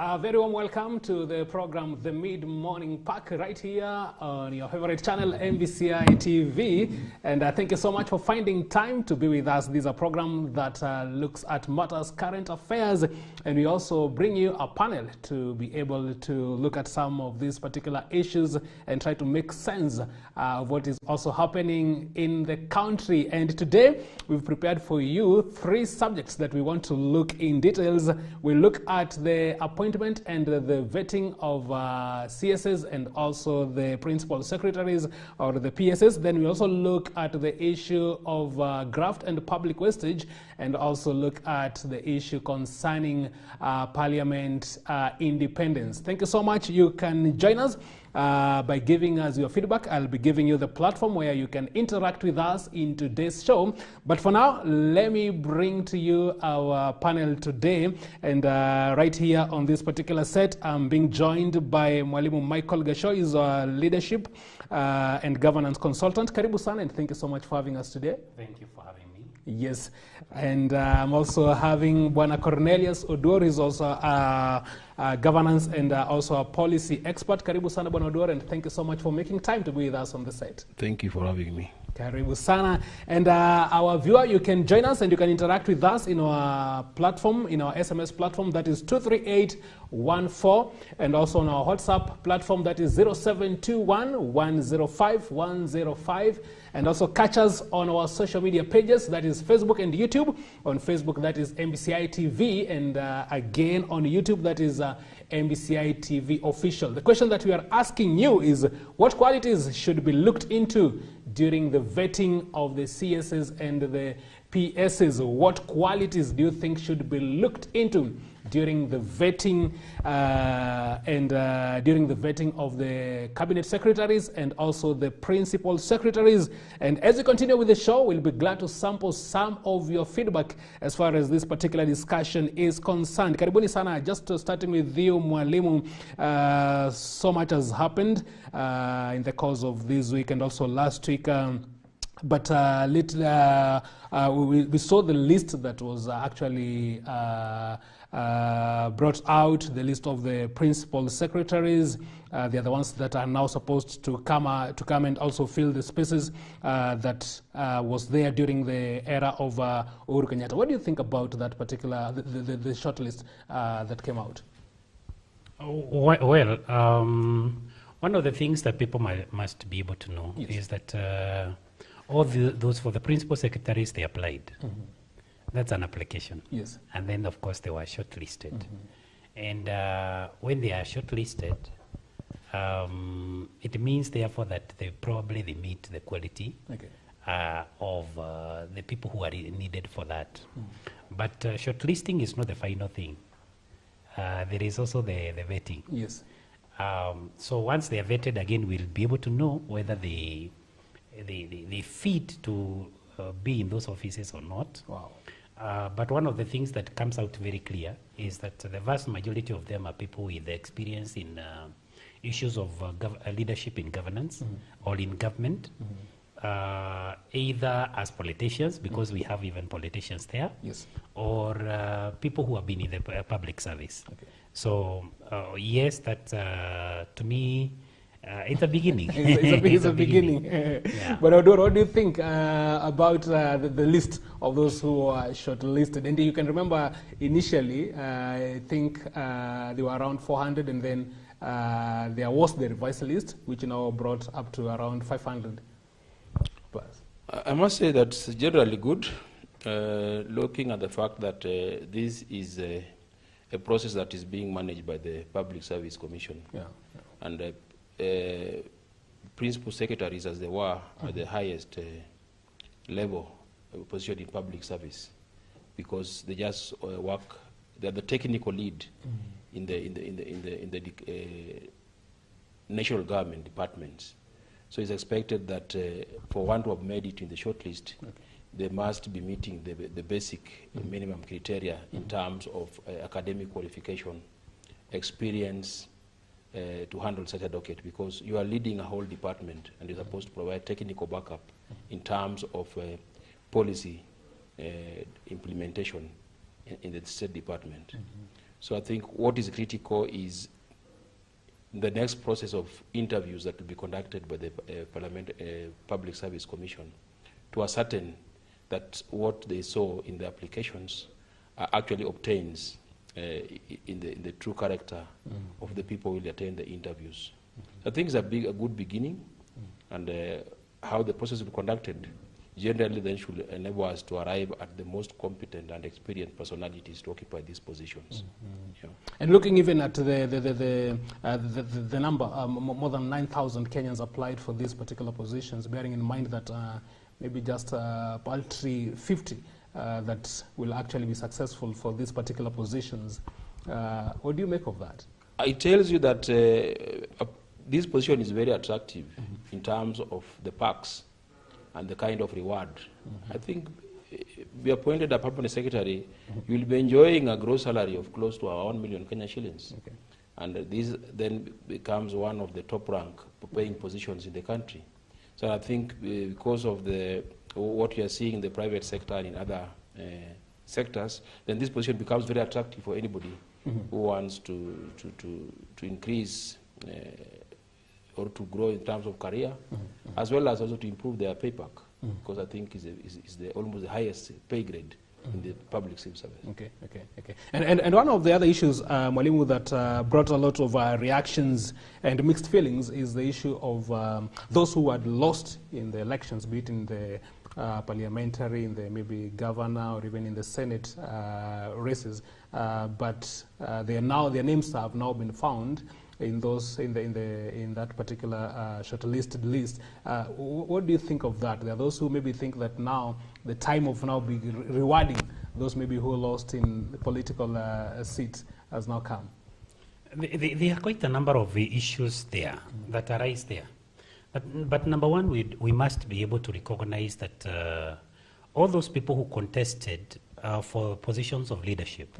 Very warm welcome to the program The Mid-Morning Pack right here on your favorite channel, MBCI TV. And thank you so much for finding time to be with us. This is a program that looks at matters, current affairs, and we also bring you a panel to be able to look at some of these particular issues and try to make sense of what is also happening in the country. And today, we've prepared for you 3 subjects that we want to look in details. We'll look at the appointment and the vetting of CSs and also the principal secretaries or the PSs. Then we also look at the issue of graft and public wastage, and also look at the issue concerning parliament independence. Thank you so much. You can join us by giving us your feedback. I'll be giving you the platform where you can interact with us in today's show. But for now, let me bring to you our panel today. And right here on this particular set, I'm being joined by Mwalimu Michael Gasho. He's a leadership and governance consultant. Karibu sana, and thank you so much for having us today. Thank you for having me. Yes, and I'm also having Bwana Cornelius Oduor. He's also a governance and also a policy expert. Karibu sana Bwana Oduor, and thank you so much for making time to be with us on the set. Thank you for having me. Karibu sana. And our viewer, you can join us and you can interact with us in our platform, in our SMS platform, that is 23814, and also on our WhatsApp platform, that is 0721 105 105. And also catch us on our social media pages, that is Facebook and YouTube. On Facebook, that is MBCI TV, and again on YouTube, that is MBCI TV Official. The question that we are asking you is, what qualities should be looked into during the vetting of the CSs and the PSs? What qualities do you think should be looked into during the vetting during the vetting of the cabinet secretaries and also the principal secretaries? And as we continue with the show, we'll be glad to sample some of your feedback as far as this particular discussion is concerned. Karibuni sana. Just starting with you, Mwalimu, so much has happened in the course of this week and also last week. But we saw the list that was actually brought out, the list of the principal secretaries. They are the ones that are now supposed to come and also fill the spaces that was there during the era of Uhuru Kenyatta. What do you think about that particular, the short list that came out? Well, one of the things that people must be able to know is that all those for the principal secretaries, they applied. Mm-hmm. That's an application. Yes. And then, of course, they were shortlisted. Mm-hmm. And when they are shortlisted, it means, therefore, that they meet the quality of the people who are needed for that. Mm-hmm. But shortlisting is not the final thing. There is also the vetting. Yes. So once they are vetted, again, we'll be able to know whether they fit to be in those offices or not. Wow. But one of the things that comes out very clear is that the vast majority of them are people with experience in issues of leadership in governance or in government, either as politicians, because we have even politicians there, or people who have been in the public service. Okay. So yes, that to me, it's a beginning. It's a beginning. Yeah. But Oduor, what do you think about the list of those who are shortlisted? And you can remember initially, I think they were around 400, and then there was the revised list, which now brought up to around 500 plus. I must say that's generally good, looking at the fact that this is a process that is being managed by the Public Service Commission. Yeah. And principal secretaries, as they were at the highest level position in public service, because they just work. They are the technical lead in the national government departments. So it's expected that for one to have made it in the shortlist, they must be meeting the basic minimum criteria in terms of academic qualification, experience, to handle such a docket, because you are leading a whole department and you're supposed to provide technical backup in terms of policy implementation in the State Department. So I think what is critical is the next process of interviews that will be conducted by the Public Service Commission to ascertain that what they saw in the applications actually obtains in the true character of the people who will attend the interviews. I think it's a good beginning, and how the process will be conducted generally then should enable us to arrive at the most competent and experienced personalities to occupy these positions. Yeah. And looking even at the number, more than 9,000 Kenyans applied for these particular positions, bearing in mind that maybe just paltry 50 that will actually be successful for these particular positions. What do you make of that? It tells you that this position is very attractive in terms of the perks and the kind of reward. I think be appointed a permanent secretary, you will be enjoying a gross salary of close to 1 million Kenya shillings. Okay. And this then becomes one of the top rank paying positions in the country. So I think because of what you are seeing in the private sector and in other sectors, then this position becomes very attractive for anybody who wants to increase or to grow in terms of career, as well as also to improve their pay pack, because I think is almost the highest pay grade in the public civil service. Okay. And one of the other issues, Mwalimu, that brought a lot of reactions and mixed feelings is the issue of those who had lost in the elections, be it in the parliamentary, in the maybe governor, or even in the Senate races, but their names have now been found in that particular shortlisted list. What do you think of that? There are those who maybe think that now the time of now be rewarding those maybe who lost in the political seats has now come. There are quite a number of issues there that arise there. But number one, we must be able to recognize that all those people who contested for positions of leadership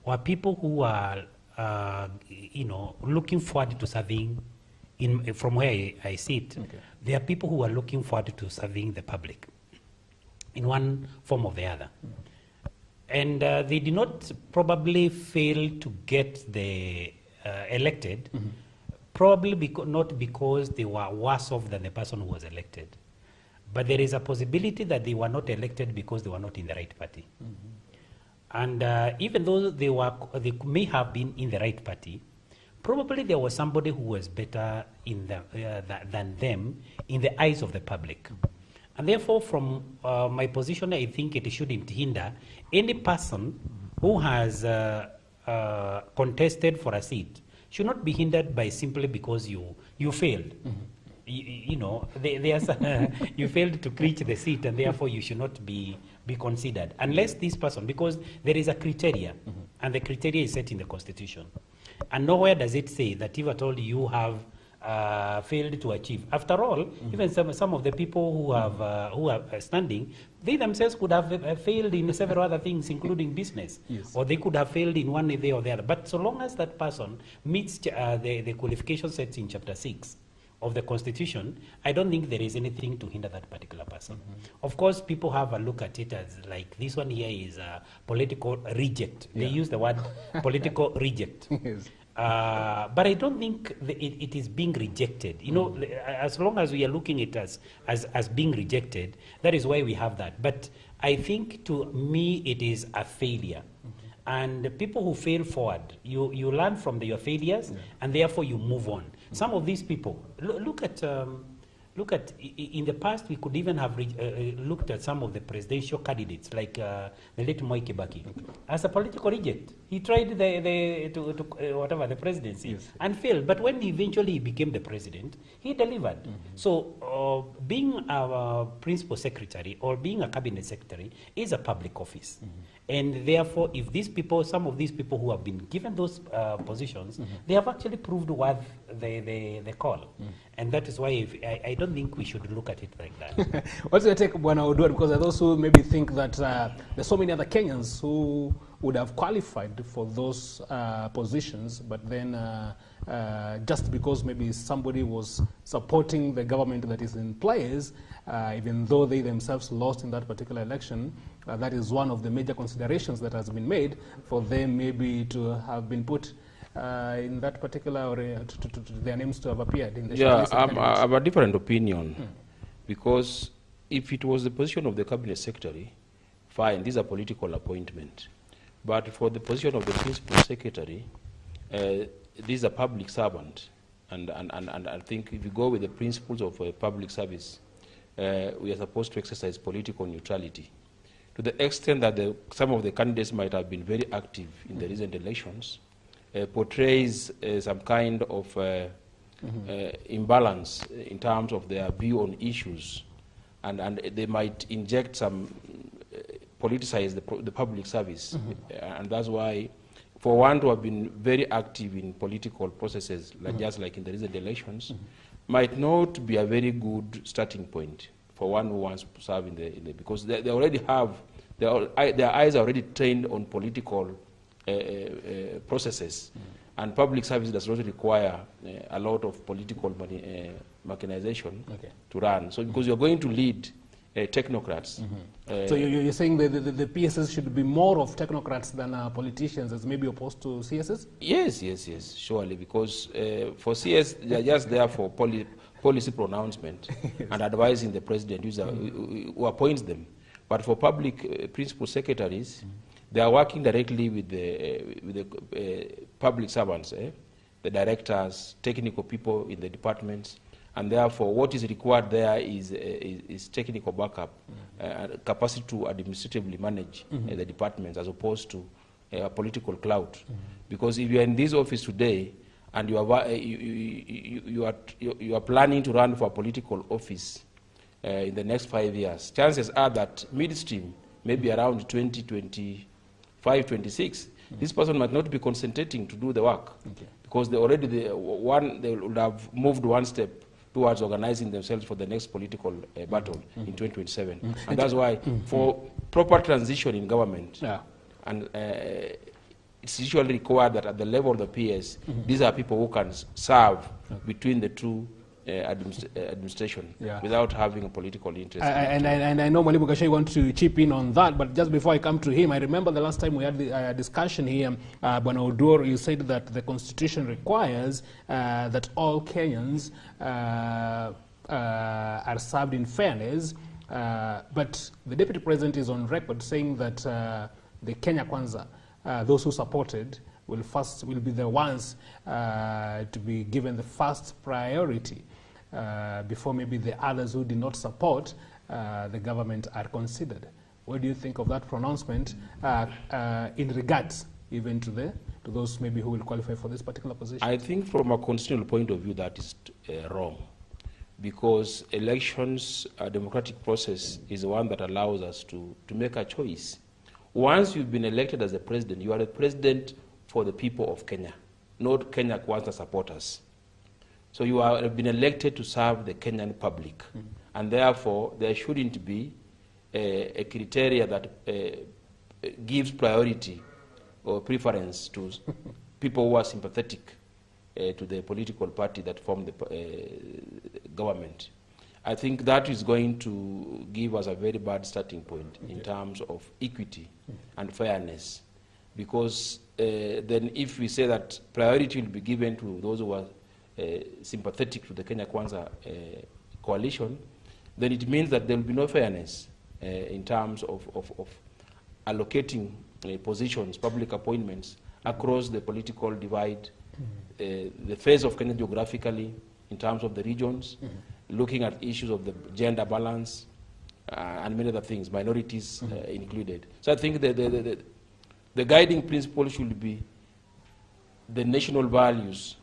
were people who are looking forward to serving, from where I see it, there are people who are looking forward to serving the public in one form or the other. And they did not probably fail to get elected, probably not because they were worse off than the person who was elected, but there is a possibility that they were not elected because they were not in the right party. And even though they may have been in the right party, probably there was somebody who was better than them in the eyes of the public. And therefore, from my position, I think it shouldn't hinder any person who has contested for a seat should not be hindered by simply because you failed. You failed to reach the seat, and therefore you should not be considered unless this person, because there is a criteria, and the criteria is set in the Constitution, and nowhere does it say that if at all you have failed to achieve. After all, even some of the people who are standing, they themselves could have failed in several other things, including business, or they could have failed in one way or the other. But so long as that person meets the qualification sets in Chapter 6 of the Constitution, I don't think there is anything to hinder that particular person. Of course, people have a look at it as like, this one here is a political reject. They use the word political reject. But I don't think it is being rejected. As long as we are looking at it as being rejected, that is why we have that. But I think, to me, it is a failure. And people who fail forward, you learn from your failures, and therefore you move on. Some of these people, look at in the past, we could even have looked at some of the presidential candidates, like the late Mwai Kibaki, as a political reject. He tried the presidency and failed. But when eventually he became the president, he delivered. So being a principal secretary or being a cabinet secretary is a public office. And therefore, if some of these people who have been given those positions, they have actually proved worth the call. And that is why I don't think we should look at it like that. What's your take, Bwana Oduor? Because there are those who maybe think that there's so many other Kenyans who would have qualified for those positions, but then just because maybe somebody was supporting the government that is in place, even though they themselves lost in that particular election, that is one of the major considerations that has been made for them maybe to have been put in that particular, or their names to have appeared in the shortlist. I have a different opinion, because if it was the position of the cabinet secretary, fine, these are political appointment. But for the position of the principal secretary, this is a public servant, and I think if you go with the principles of public service, we are supposed to exercise political neutrality. To the extent that some of the candidates might have been very active in the recent elections, portrays some kind of imbalance in terms of their view on issues, and they might inject some, politicize the public service. And that's why, for one to have been very active in political processes, just like in the recent elections, might not be a very good starting point for one who wants to serve in the because they already have, their eyes are already trained on political processes, and public service does not require a lot of political mechanization to run. So because you're going to lead technocrats. So you're saying the PSS should be more of technocrats than politicians, as maybe opposed to CSS? Yes, surely, because for CS, they're just there for policy pronouncement and advising the president who appoints them. But for public principal secretaries, they are working directly with the public servants, the directors, technical people in the departments, and therefore what is required there is technical backup, capacity to administratively manage the departments, as opposed to political clout. Because if you are in this office today and you are planning to run for a political office in the next 5 years, chances are that midstream, maybe around 2025, 26, this person might not be concentrating to do the work, because they would have moved one step towards organizing themselves for the next political battle in 2027. And that's why, for proper transition in government, and it's usually required that at the level of the PS, these are people who can serve between the two administration without having a political interest. And I know Mwalimu Gachagua wants to chip in on that, but just before I come to him, I remember the last time we had the discussion here, Bwana Oduor, you said that the Constitution requires that all Kenyans are served in fairness, but the Deputy President is on record saying that the Kenya Kwanza, those who supported, will be the ones to be given the first priority before maybe the others who did not support the government are considered. What do you think of that pronouncement in regards even to those maybe who will qualify for this particular position? I think from a constitutional point of view that is wrong, because elections, a democratic process, is the one that allows us to make a choice. Once you've been elected as the president, you are the president for the people of Kenya, not Kenya Kwanza supporters. So you have been elected to serve the Kenyan public, and therefore there shouldn't be a criteria that gives priority or preference to people who are sympathetic to the political party that form the government. I think that is going to give us a very bad starting point in terms of equity and fairness, because then if we say that priority will be given to those who are sympathetic to the Kenya Kwanza coalition, then it means that there will be no fairness in terms of allocating positions, public appointments across the political divide, the face of Kenya geographically in terms of the regions, looking at issues of the gender balance and many other things, minorities included. So I think the guiding principle should be the national values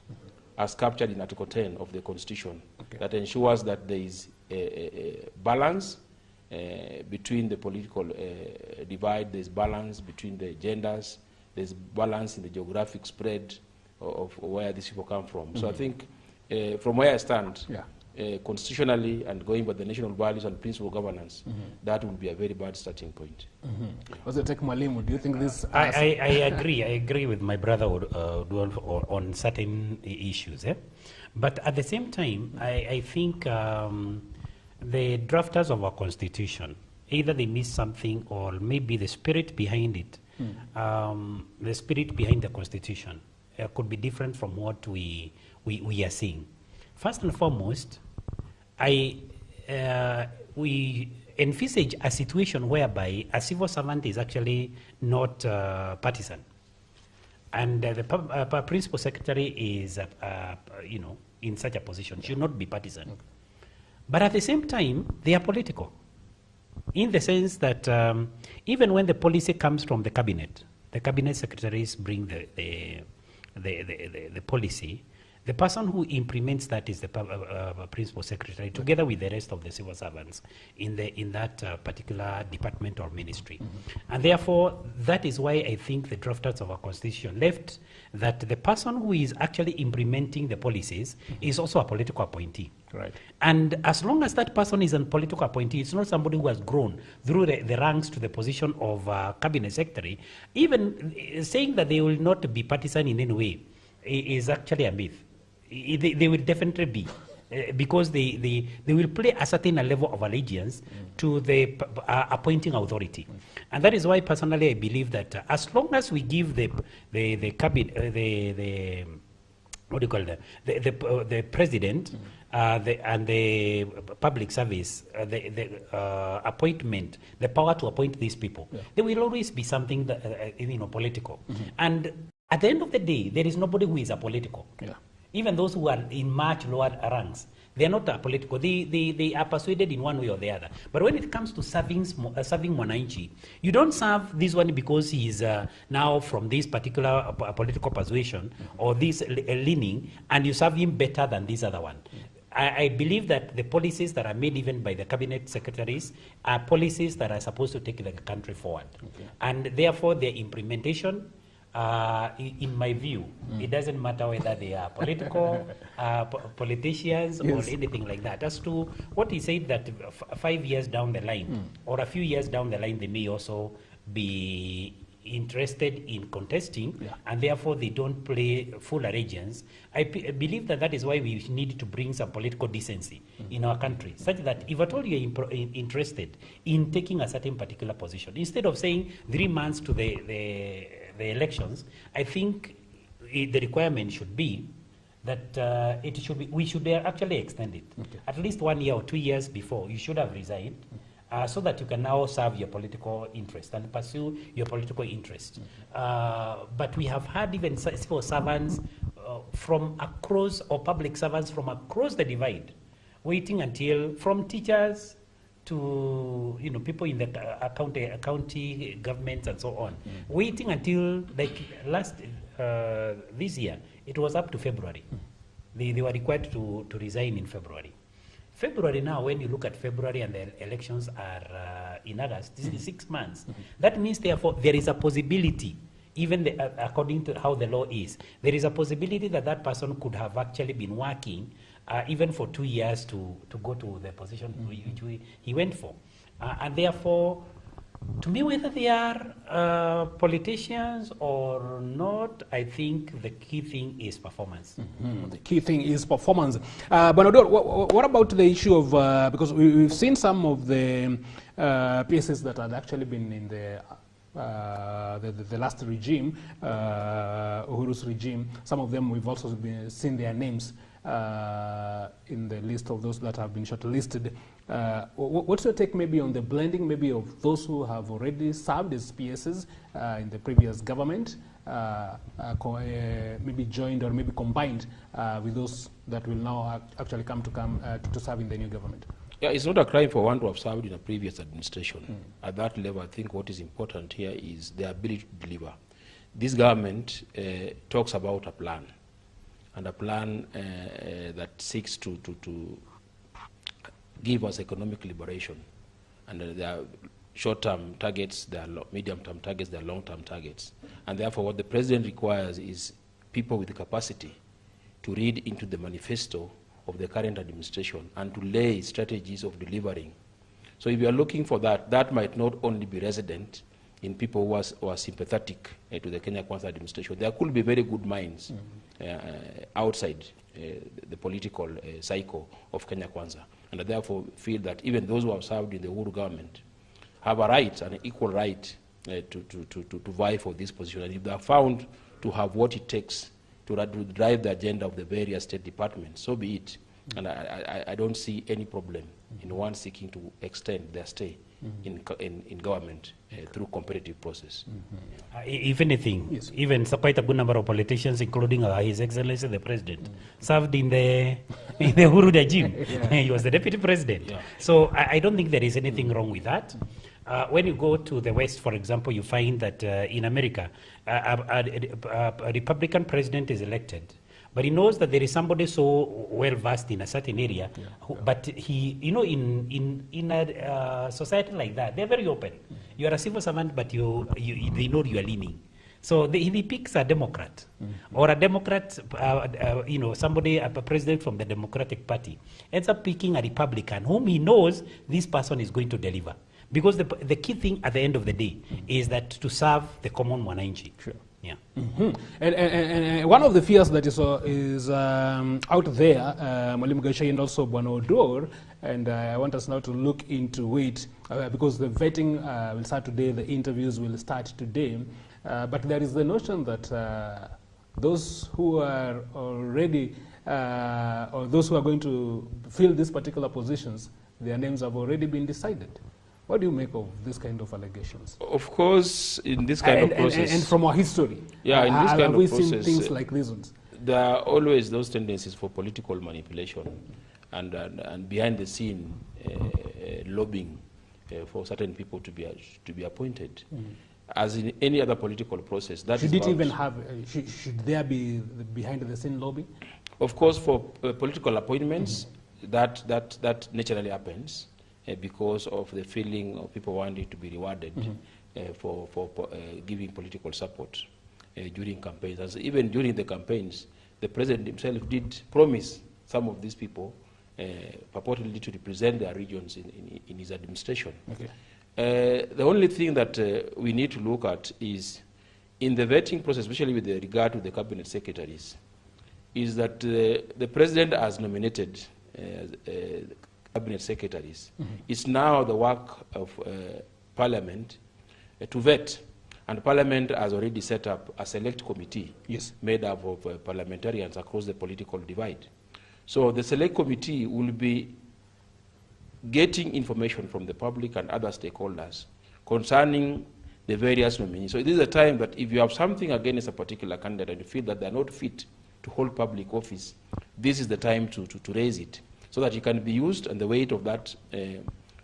as captured in Article 10 of the Constitution, that ensures that there is a balance between the political divide, there's balance between the genders, there's balance in the geographic spread of where these people come from. So I think from where I stand, constitutionally and going by the national values and principle of governance, that would be a very bad starting point. Also, take Mwalimu, do you think this... I agree with my brother on certain issues. But at the same time, I think the drafters of our constitution, either they miss something or maybe the spirit behind it, the spirit behind the constitution could be different from what we are seeing. First and foremost, we envisage a situation whereby a civil servant is actually not partisan, and the principal secretary is, in such a position, should not be partisan. Okay. But at the same time, they are political, in the sense that even when the policy comes from the cabinet secretaries bring the policy. The person who implements that is the principal secretary, together with the rest of the civil servants in that particular department or ministry. And therefore, that is why I think the drafters of our constitution left that the person who is actually implementing the policies is also a political appointee. Right. And as long as that person is a political appointee, it's not somebody who has grown through the ranks to the position of cabinet secretary. Even saying that they will not be partisan in any way is actually a myth. They will definitely be, because they will play a certain level of allegiance to the appointing authority. And that is why personally I believe that as long as we give the cabinet, the president and the public service, the appointment, the power to appoint these people, there will always be something that, political. And at the end of the day, there is nobody who is apolitical. Even those who are in much lower ranks, they are not political. They are persuaded in one way or the other. But when it comes to serving Mwananchi, you don't serve this one because he is now from this particular political persuasion or this leaning, and you serve him better than this other one. I believe that the policies that are made even by the cabinet secretaries are policies that are supposed to take the country forward. And therefore, their implementation, in my view, it doesn't matter whether they are political, politicians, or anything like that. As to what he said, that 5 years down the line, or a few years down the line, they may also be interested in contesting, and therefore they don't play full allegiance. I believe that is why we need to bring some political decency in our country, such that if at all you're interested in taking a certain particular position, instead of saying 3 months to the elections, I think the requirement should be that we should actually extend it. At least 1 year or 2 years before you should have resigned, so that you can now serve your political interest and pursue your political interest. But we have had even civil servants from across, or public servants from across the divide, waiting until, from teachers to people in the county governments and so on, waiting until like this year, it was up to February. They were required to resign in February. February now, when you look at February and the elections are in August, this is 6 months. That means, therefore, there is a possibility, even according to how the law is, there is a possibility that that person could have actually been working even for 2 years to go to the position which he went for. And therefore, to me, whether they are politicians or not, I think the key thing is performance. The key thing is performance. Bonador, what about the issue of, because we've seen some of the PSs that had actually been in the last regime, Uhuru's regime. Some of them we've also seen their names in the list of those that have been shortlisted. What's your take maybe on the blending maybe of those who have already served as PSs in the previous government, maybe joined or maybe combined with those that will now actually come to serve in the new government? Yeah, it's not a crime for one to have served in a previous administration. At that level, I think what is important here is the ability to deliver. This government talks about a plan, and a plan that seeks to give us economic liberation. And there are short-term targets, there are medium-term targets, there are long-term targets. And therefore, what the president requires is people with the capacity to read into the manifesto of the current administration and to lay strategies of delivering. So if you are looking for that, that might not only be resident in people who are sympathetic to the Kenya Kwanza administration. There could be very good minds outside the political cycle of Kenya Kwanza, and I therefore feel that even those who have served in the Uhuru government have a right, an equal right, to vie for this position. And if they are found to have what it takes to drive the agenda of the various state departments, so be it. And I don't see any problem in one seeking to extend their stay in government through competitive process. If anything, yes, even quite a good number of politicians, including His Excellency the President, served in the Uhuru regime. He was the deputy president. Yeah. So I don't think there is anything wrong with that. When you go to the West, for example, you find that in America, a Republican president is elected, but he knows that there is somebody so well versed in a certain area, but he, you know, in a society like that, they're very open. You are a civil servant, but they know you are leaning. So he picks a Democrat, or a Democrat, you know, somebody, a president from the Democratic Party, ends up picking a Republican whom he knows this person is going to deliver. Because the key thing at the end of the day is that to serve the common mwananchi. Sure. Yeah. And one of the fears that is out there, Mwalimu Gachagua and also Bwana Odor, and I want us now to look into it because the vetting will start today, the interviews will start today, but there is the notion that those who are already, or those who are going to fill these particular positions, their names have already been decided. What do you make of this kind of allegations? Of course, in this kind of process... And from our history, yeah, in this kind of process, have we seen things like these ones? There are always those tendencies for political manipulation and behind the scene lobbying for certain people to be appointed. As in any other political process, that should it even have? Should there be behind the scene lobbying? Of course, for political appointments, that naturally happens. Because of the feeling of people wanting to be rewarded for giving political support during campaigns. And so even during the campaigns, the president himself did promise some of these people purportedly to represent their regions in his administration. Okay. The only thing that we need to look at is in the vetting process, especially with regard to the cabinet secretaries, is that the president has nominated cabinet secretaries. It's now the work of Parliament to vet, and Parliament has already set up a select committee made up of parliamentarians across the political divide. So the select committee will be getting information from the public and other stakeholders concerning the various nominees. So this is a time that if you have something against a particular candidate and you feel that they are not fit to hold public office, this is the time to raise it, so that it can be used and the weight of that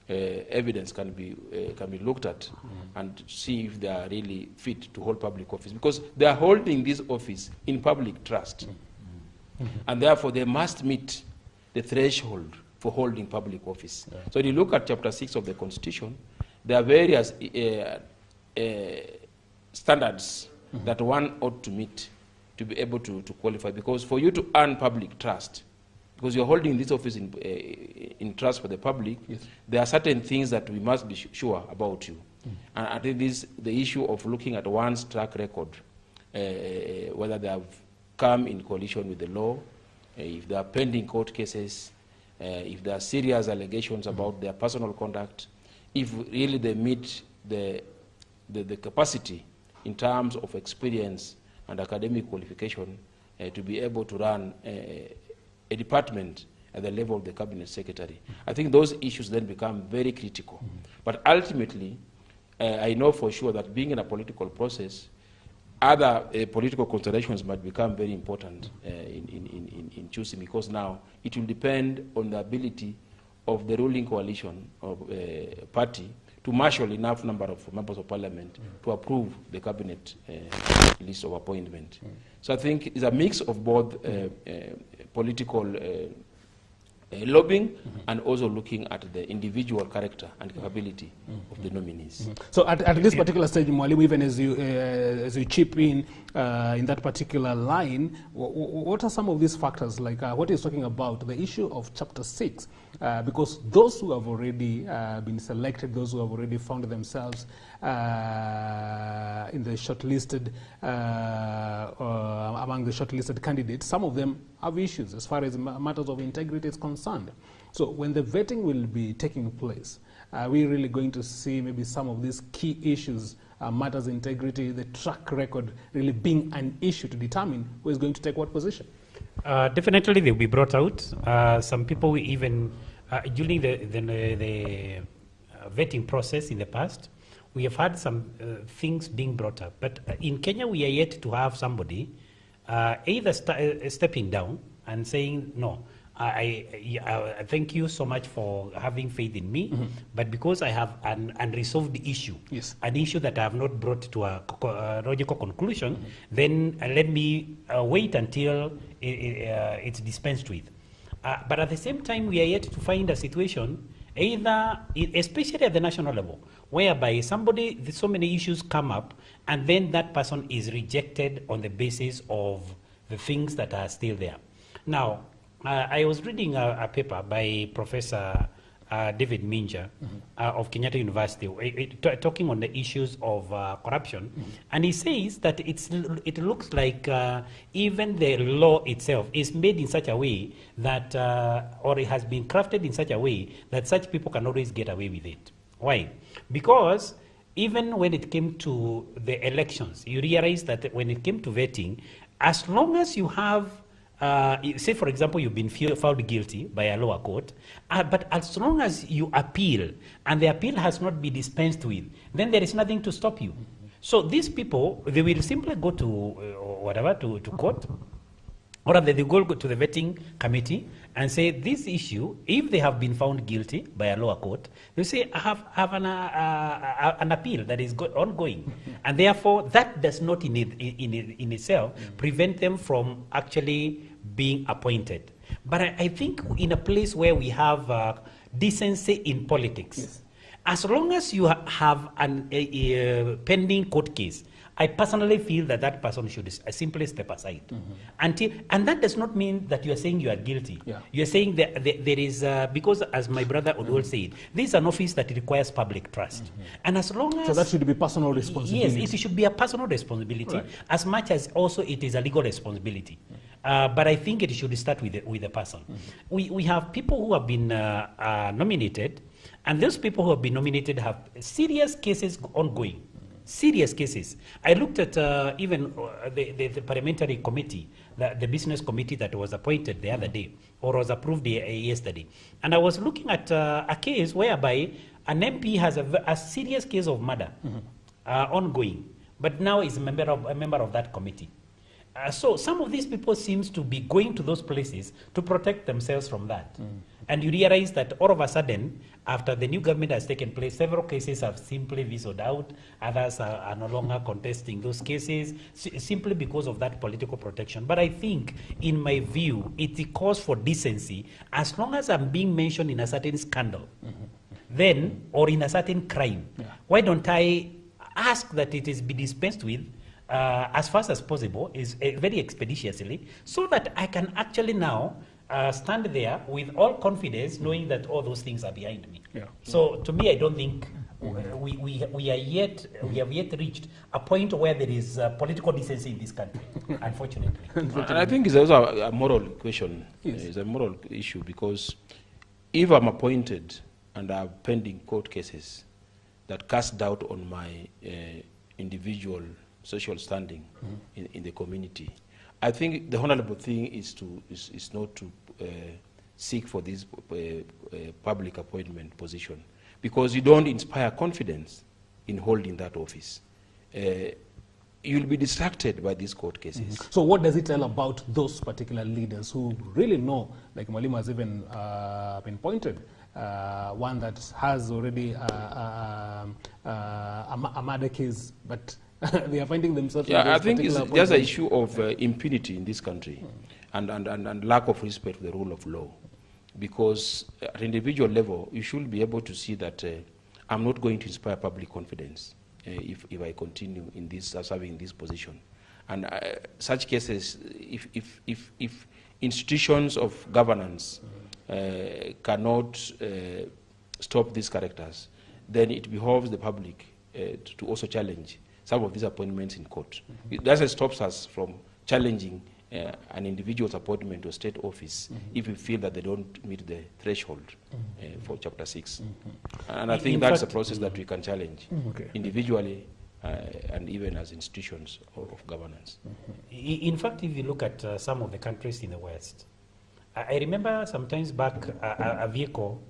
evidence can be looked at and see if they are really fit to hold public office, because they are holding this office in public trust, and therefore they must meet the threshold for holding public office. So if you look at Chapter 6 of the Constitution, there are various standards that one ought to meet to be able to qualify, because for you to earn public trust, because you're holding this office in trust for the public, there are certain things that we must be sure about you. And I think this the issue of looking at one's track record, whether they have come in coalition with the law, if there are pending court cases, if there are serious allegations about their personal conduct, if really they meet the capacity in terms of experience and academic qualification to be able to run a department at the level of the cabinet secretary. I think those issues then become very critical. But ultimately, I know for sure that being in a political process, other political considerations might become very important in choosing, because now it will depend on the ability of the ruling coalition of party to marshal enough number of members of parliament to approve the cabinet list of appointment. So I think it's a mix of both political lobbying and also looking at the individual character and capability of the nominees. So at this particular stage, Mwalimu, even as you chip in that particular line, what are some of these factors, like what he's talking about, the issue of Chapter 6, because those who have already been selected, those who have already found themselves in the shortlisted, among the shortlisted candidates, some of them have issues as far as matters of integrity is concerned. So when the vetting will be taking place, are we really going to see maybe some of these key issues, matters of integrity, the track record really being an issue to determine who is going to take what position? Definitely they'll be brought out. Some people even, during the vetting process in the past, we have had some things being brought up. But in Kenya, we are yet to have somebody either stepping down and saying, no, I thank you so much for having faith in me, but because I have an unresolved issue, an issue that I have not brought to a logical conclusion, then let me wait until it's dispensed with. But at the same time, we are yet to find a situation, either, especially at the national level, whereby somebody, so many issues come up, and then that person is rejected on the basis of the things that are still there. Now, I was reading a paper by Professor David Minja of Kenyatta University, talking on the issues of corruption, and he says that it looks like even the law itself is made in such a way that, or it has been crafted in such a way that such people can always get away with it. Why? Because even when it came to the elections, you realize that when it came to vetting, as long as you have say, for example, you've been found guilty by a lower court, but as long as you appeal and the appeal has not been dispensed with, then there is nothing to stop you. So these people, they will simply go to to court, or they go to the vetting committee and say this issue, if they have been found guilty by a lower court, they say, I have an appeal that is ongoing. And therefore, that does not in itself prevent them from actually being appointed. But I think in a place where we have decency in politics, as long as you have a pending court case, I personally feel that that person should simply step aside. And that does not mean that you are saying you are guilty. You are saying that there is, because as my brother Odol said, this is an office that requires public trust. And as long as... So that should be personal responsibility. Yes, it should be a personal responsibility, as much as also it is a legal responsibility. But I think it should start with the person. We have people who have been nominated, and those people who have been nominated have serious cases ongoing. Serious cases. I looked at even the parliamentary committee, the business committee that was appointed the other day, or was approved yesterday. And I was looking at a case whereby an MP has a serious case of murder ongoing, but now is a member of that committee. So some of these people seems to be going to those places to protect themselves from that. And you realize that all of a sudden, after the new government has taken place, several cases have simply vetoed out. Others are no longer contesting those cases simply because of that political protection. But I think, in my view, it's a cause for decency. As long as I'm being mentioned in a certain scandal, then, or in a certain crime, why don't I ask that it is be dispensed with as fast as possible, is very expeditiously, so that I can actually now stand there with all confidence, knowing that all those things are behind me. So to me, I don't think we have yet reached a point where there is political decency in this country, unfortunately. And I think it's also a moral question. It's a moral issue, because if I'm appointed and I have pending court cases that cast doubt on my individual social standing in the community, I think the honorable thing is not to seek for this public appointment position, because you don't inspire confidence in holding that office. You'll be distracted by these court cases. So what does it tell about those particular leaders who really know, like Mwalimu has even been pointed, one that has already a murder case, but they are finding themselves... I think it's just an issue of impunity in this country and lack of respect for the rule of law. because at an individual level, you should be able to see that I'm not going to inspire public confidence if I continue in this, serving this position. And such cases, if institutions of governance cannot stop these characters, then it behoves the public to also challenge some of these appointments in court. It doesn't stop us from challenging an individual's appointment to a state office if we feel that they don't meet the threshold for Chapter 6. And I think that's a process that we can challenge individually and even as institutions of governance. In fact, if you look at some of the countries in the West, I remember sometimes back a vehicle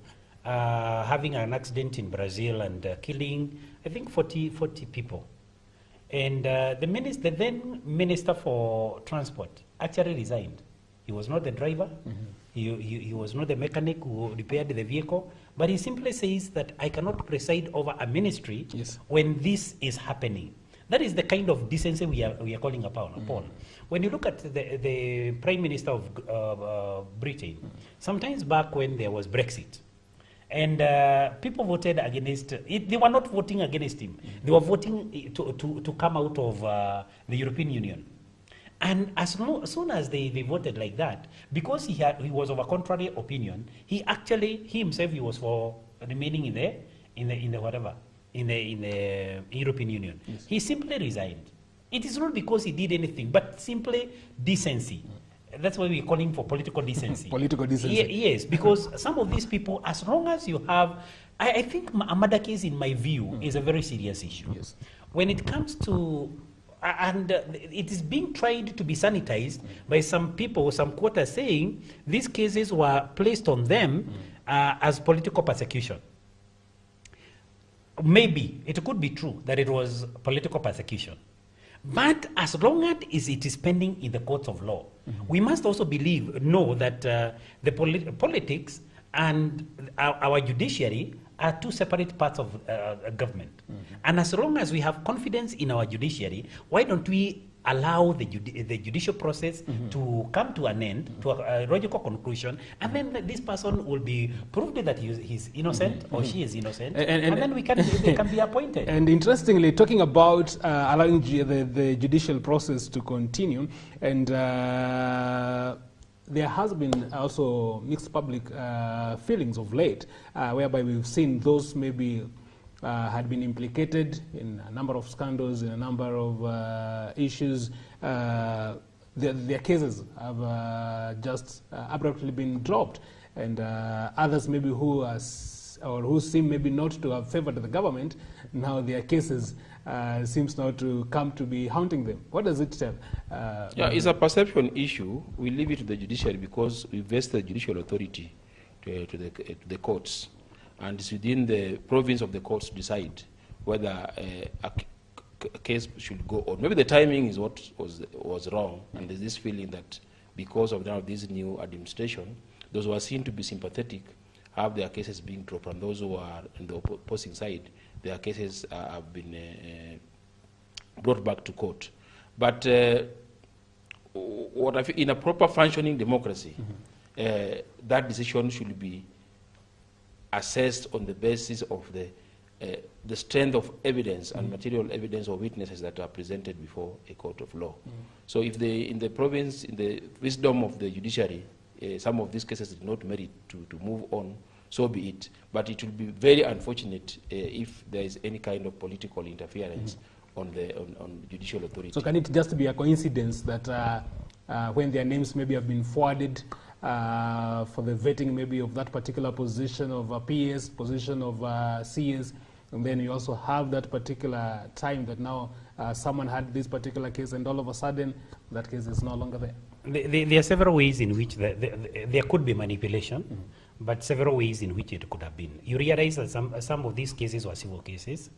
having an accident in Brazil and killing, I think, 40 people. And the then Minister for Transport actually resigned. He was not the driver. He was not the mechanic who repaired the vehicle. But he simply says that I cannot preside over a ministry when this is happening. That is the kind of decency we are calling upon. When you look at the Prime Minister of Britain, sometimes back when there was Brexit, and people voted against it. They were not voting against him. They were voting to come out of the European Union. And as soon as they voted like that, because he was of a contrary opinion, he himself was for remaining in the European Union. He simply resigned. It is not because he did anything, but simply decency. That's why we're calling for political decency. Political decency. Yes, because some of these people, as long as you have, I think a murder case, in my view, is a very serious issue. Yes. When it comes to, and it is being tried to be sanitized by some people, some quarters saying these cases were placed on them as political persecution. Maybe it could be true that it was political persecution. But as long as it is pending in the courts of law, we must also know that the politics and our judiciary are two separate parts of government. And as long as we have confidence in our judiciary, why don't we allow the judicial process to come to an end, to a logical conclusion, and then this person will be proved that he's innocent or she is innocent, and then they can be appointed. And interestingly, talking about allowing the judicial process to continue, and there has been also mixed public feelings of late, whereby we've seen those maybe had been implicated in a number of scandals, in a number of issues. Their cases have just abruptly been dropped, and others maybe who seem maybe not to have favored the government, now their cases seems now to come to be haunting them. What does it tell? It's a perception issue. We leave it to the judiciary because we vest the judicial authority to the courts. And it's within the province of the courts to decide whether a case should go on. Maybe the timing is what was wrong, and there's this feeling that because of now this new administration, those who are seen to be sympathetic have their cases being dropped, and those who are on the opposing side, their cases have been brought back to court. But what I feel, in a proper functioning democracy, that decision should be assessed on the basis of the strength of evidence and material evidence or witnesses that are presented before a court of law. So if in the province, in the wisdom of the judiciary, some of these cases did not merit to move on, so be it. But it will be very unfortunate if there is any kind of political interference on judicial authority. So can it just be a coincidence that when their names maybe have been forwarded for the vetting maybe of that particular position of PS, position of CS, and then you also have that particular time that now someone had this particular case, and all of a sudden that case is no longer there? There are several ways in which there could be manipulation, but several ways in which it could have been. You realize that some of these cases were civil cases,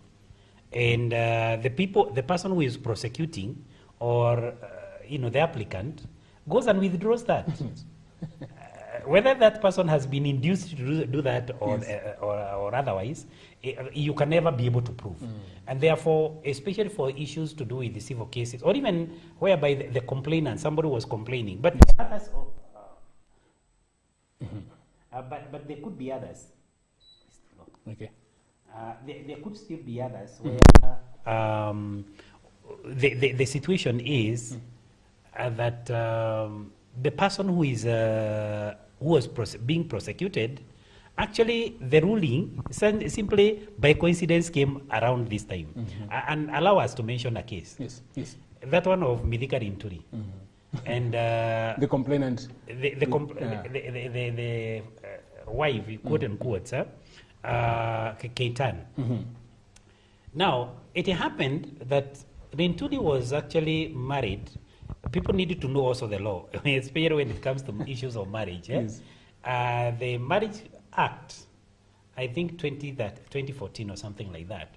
and the person who is prosecuting or the applicant goes and withdraws that. Whether that person has been induced to do that or otherwise, you can never be able to prove. And therefore, especially for issues to do with the civil cases, or even whereby the complainant, somebody was complaining, but others, But there could be others. Okay. There could still be others where the situation is that the person who was being prosecuted, actually the ruling simply by coincidence came around this time. And allow us to mention a case. Yes, yes. That one of Mithika Linturi. And the complainant. The wife, quote unquote, Keitan. Now, it happened that Linturi was actually married. People needed to know also the law, especially when it comes to issues of marriage. Yes. The Marriage Act, I think 2014 or something like that,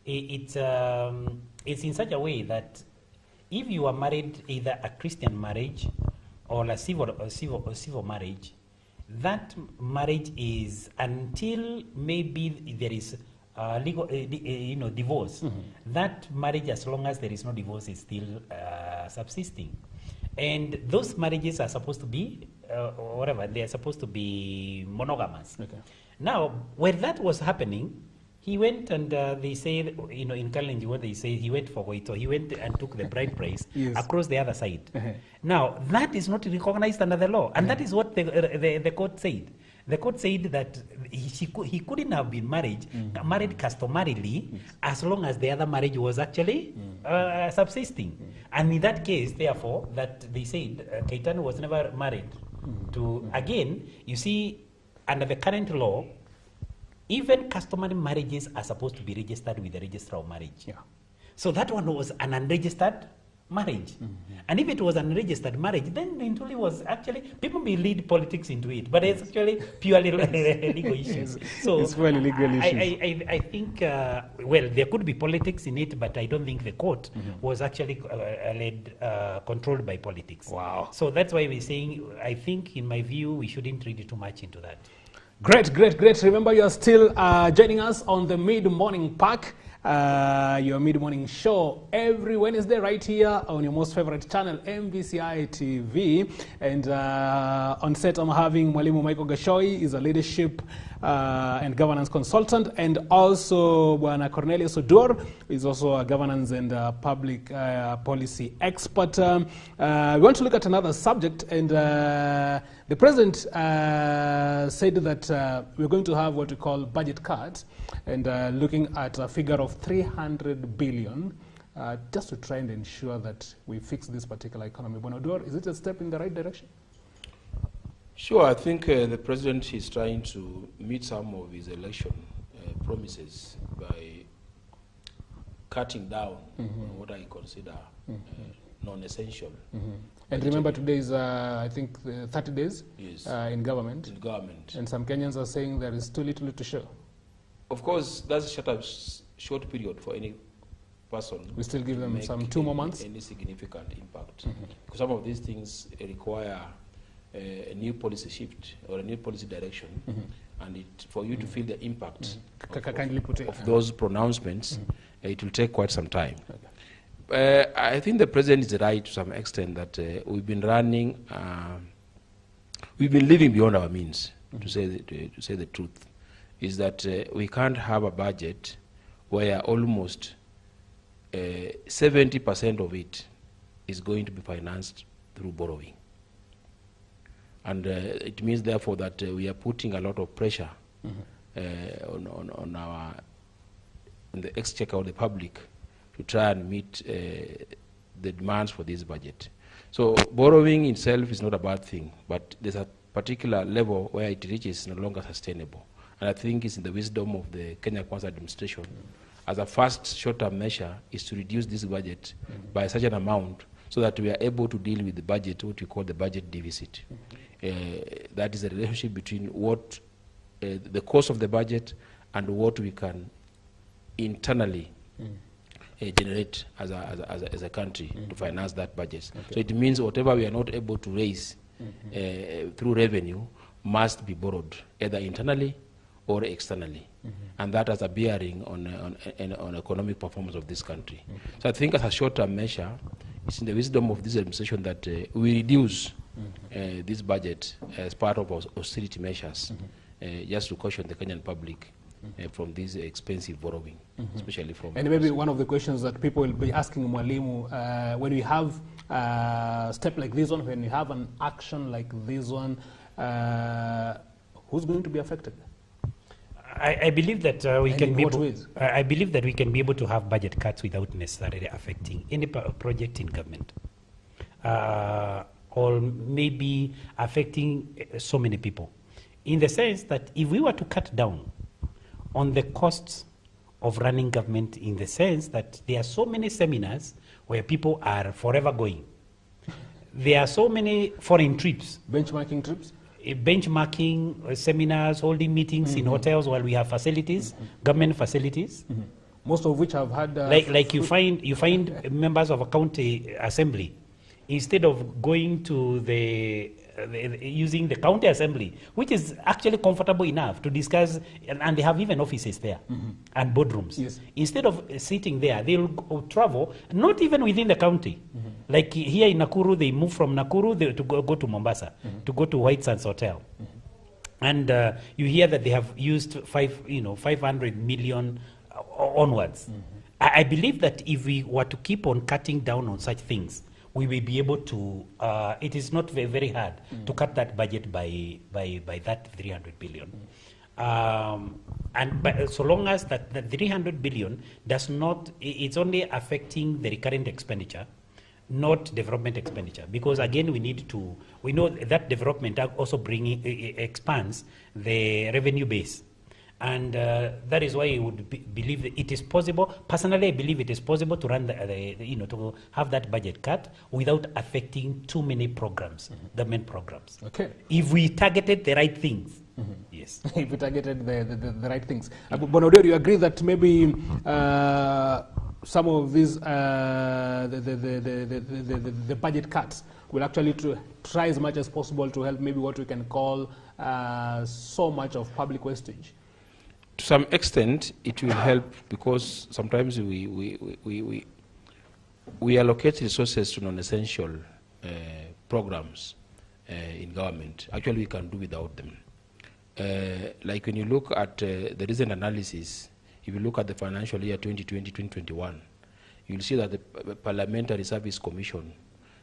it's in such a way that if you are married either a Christian marriage or a civil marriage, that marriage is until maybe there is legal, divorce. That marriage, as long as there is no divorce, is still subsisting. And those marriages are supposed to be, they are supposed to be monogamous. Okay. Now, when that was happening, he went and they say, in Kalenjin, what they say, he went for Goito. He went and took the bride price across the other side. Now, that is not recognized under the law. And that is what the court said. The court said that he couldn't have been married customarily as long as the other marriage was actually subsisting. And in that case, therefore, that they said Keitan was never married to, again, you see, under the current law, even customary marriages are supposed to be registered with the registrar of marriage. Yeah. So that one was an unregistered marriage. And if it was an unregistered marriage, then it really was actually, people may lead politics into it, but it's actually purely legal issues. So it's really legal issues. I think, well, there could be politics in it, but I don't think the court was actually controlled by politics. Wow. So that's why we're saying, I think, in my view, we shouldn't read too much into that. Great. Remember, you're still joining us on the Mid-Morning Pack, your mid-morning show every Wednesday right here on your most favorite channel, MVCI TV. And on set, I'm having Mwalimu Michael Gashoi. He's a leadership and governance consultant, and also Bwana Cornelius Odur is also a governance and public policy expert. We want to look at another subject, and the president said that we're going to have what we call budget cuts, and looking at a figure of 300 billion just to try and ensure that we fix this particular economy. Bwana Odur, is it a step in the right direction? Sure, I think the president is trying to meet some of his election promises by cutting down on what I consider non-essential. And remember, today is, I think, 30 days in government. In government. And some Kenyans are saying there is too little to show. Of course, that's a short period for any person. We still give them some 2 more months? Any significant impact. Because some of these things require a new policy shift or a new policy direction, and for you to feel the impact of those pronouncements, it will take quite some time. Okay. I think the president is right to some extent that we've been living beyond our means, to say the truth, is that we can't have a budget where almost 70% of it is going to be financed through borrowing. And it means, therefore, that we are putting a lot of pressure on the exchequer of the public to try and meet the demands for this budget. So borrowing itself is not a bad thing, but there's a particular level where it reaches no longer sustainable. And I think it's in the wisdom of the Kenya Kwanza administration, as a first short-term measure, is to reduce this budget by such an amount so that we are able to deal with the budget, what we call the budget deficit. That is the relationship between what the cost of the budget and what we can internally generate as a country to finance that budget. Okay. So it means whatever we are not able to raise through revenue must be borrowed, either internally or externally. And that has a bearing on economic performance of this country. So I think as a short-term measure, it's in the wisdom of this administration that we reduce this budget as part of austerity measures, just to caution the Kenyan public from this expensive borrowing, especially from... And maybe one of the questions that people will be asking Mwalimu, when we have a step like this one, when we have an action like this one, who's going to be affected? I believe that we And can in be what able, ways? I believe that we can be able to have budget cuts without necessarily affecting any project in government, or maybe affecting so many people. In the sense that if we were to cut down on the costs of running government, in the sense that there are so many seminars where people are forever going, there are so many foreign trips, Benchmarking trips? benchmarking seminars, holding meetings in hotels while we have facilities, government facilities. Most of which have had... Like you find members of a county assembly, instead of going to using the county assembly, which is actually comfortable enough to discuss, and they have even offices there and boardrooms. Yes. Instead of sitting there, they'll travel, not even within the county. Like here in Nakuru, they move from Nakuru to go to Mombasa, to go to White Sands Hotel. And you hear that they have used 500 million onwards. I believe that if we were to keep on cutting down on such things, we will be able to, it is not very, very hard to cut that budget by that 300 billion. But so long as that 300 billion does not, it's only affecting the recurrent expenditure, not development expenditure. Because again, we know that development also expands the revenue base. And that is why I would believe that it is possible. Personally, I believe it is possible to run to have that budget cut without affecting too many programs, government programs. Okay. If we targeted the right things, yes. If we targeted the right things. Bonodio, do you agree that maybe some of these the budget cuts will actually try as much as possible to help maybe what we can call so much of public wastage? To some extent, it will help, because sometimes we allocate resources to non-essential programs in government. Actually, we can do without them. Like when you look at the recent analysis, if you look at the financial year 2020-2021, you'll see that the Parliamentary Service Commission,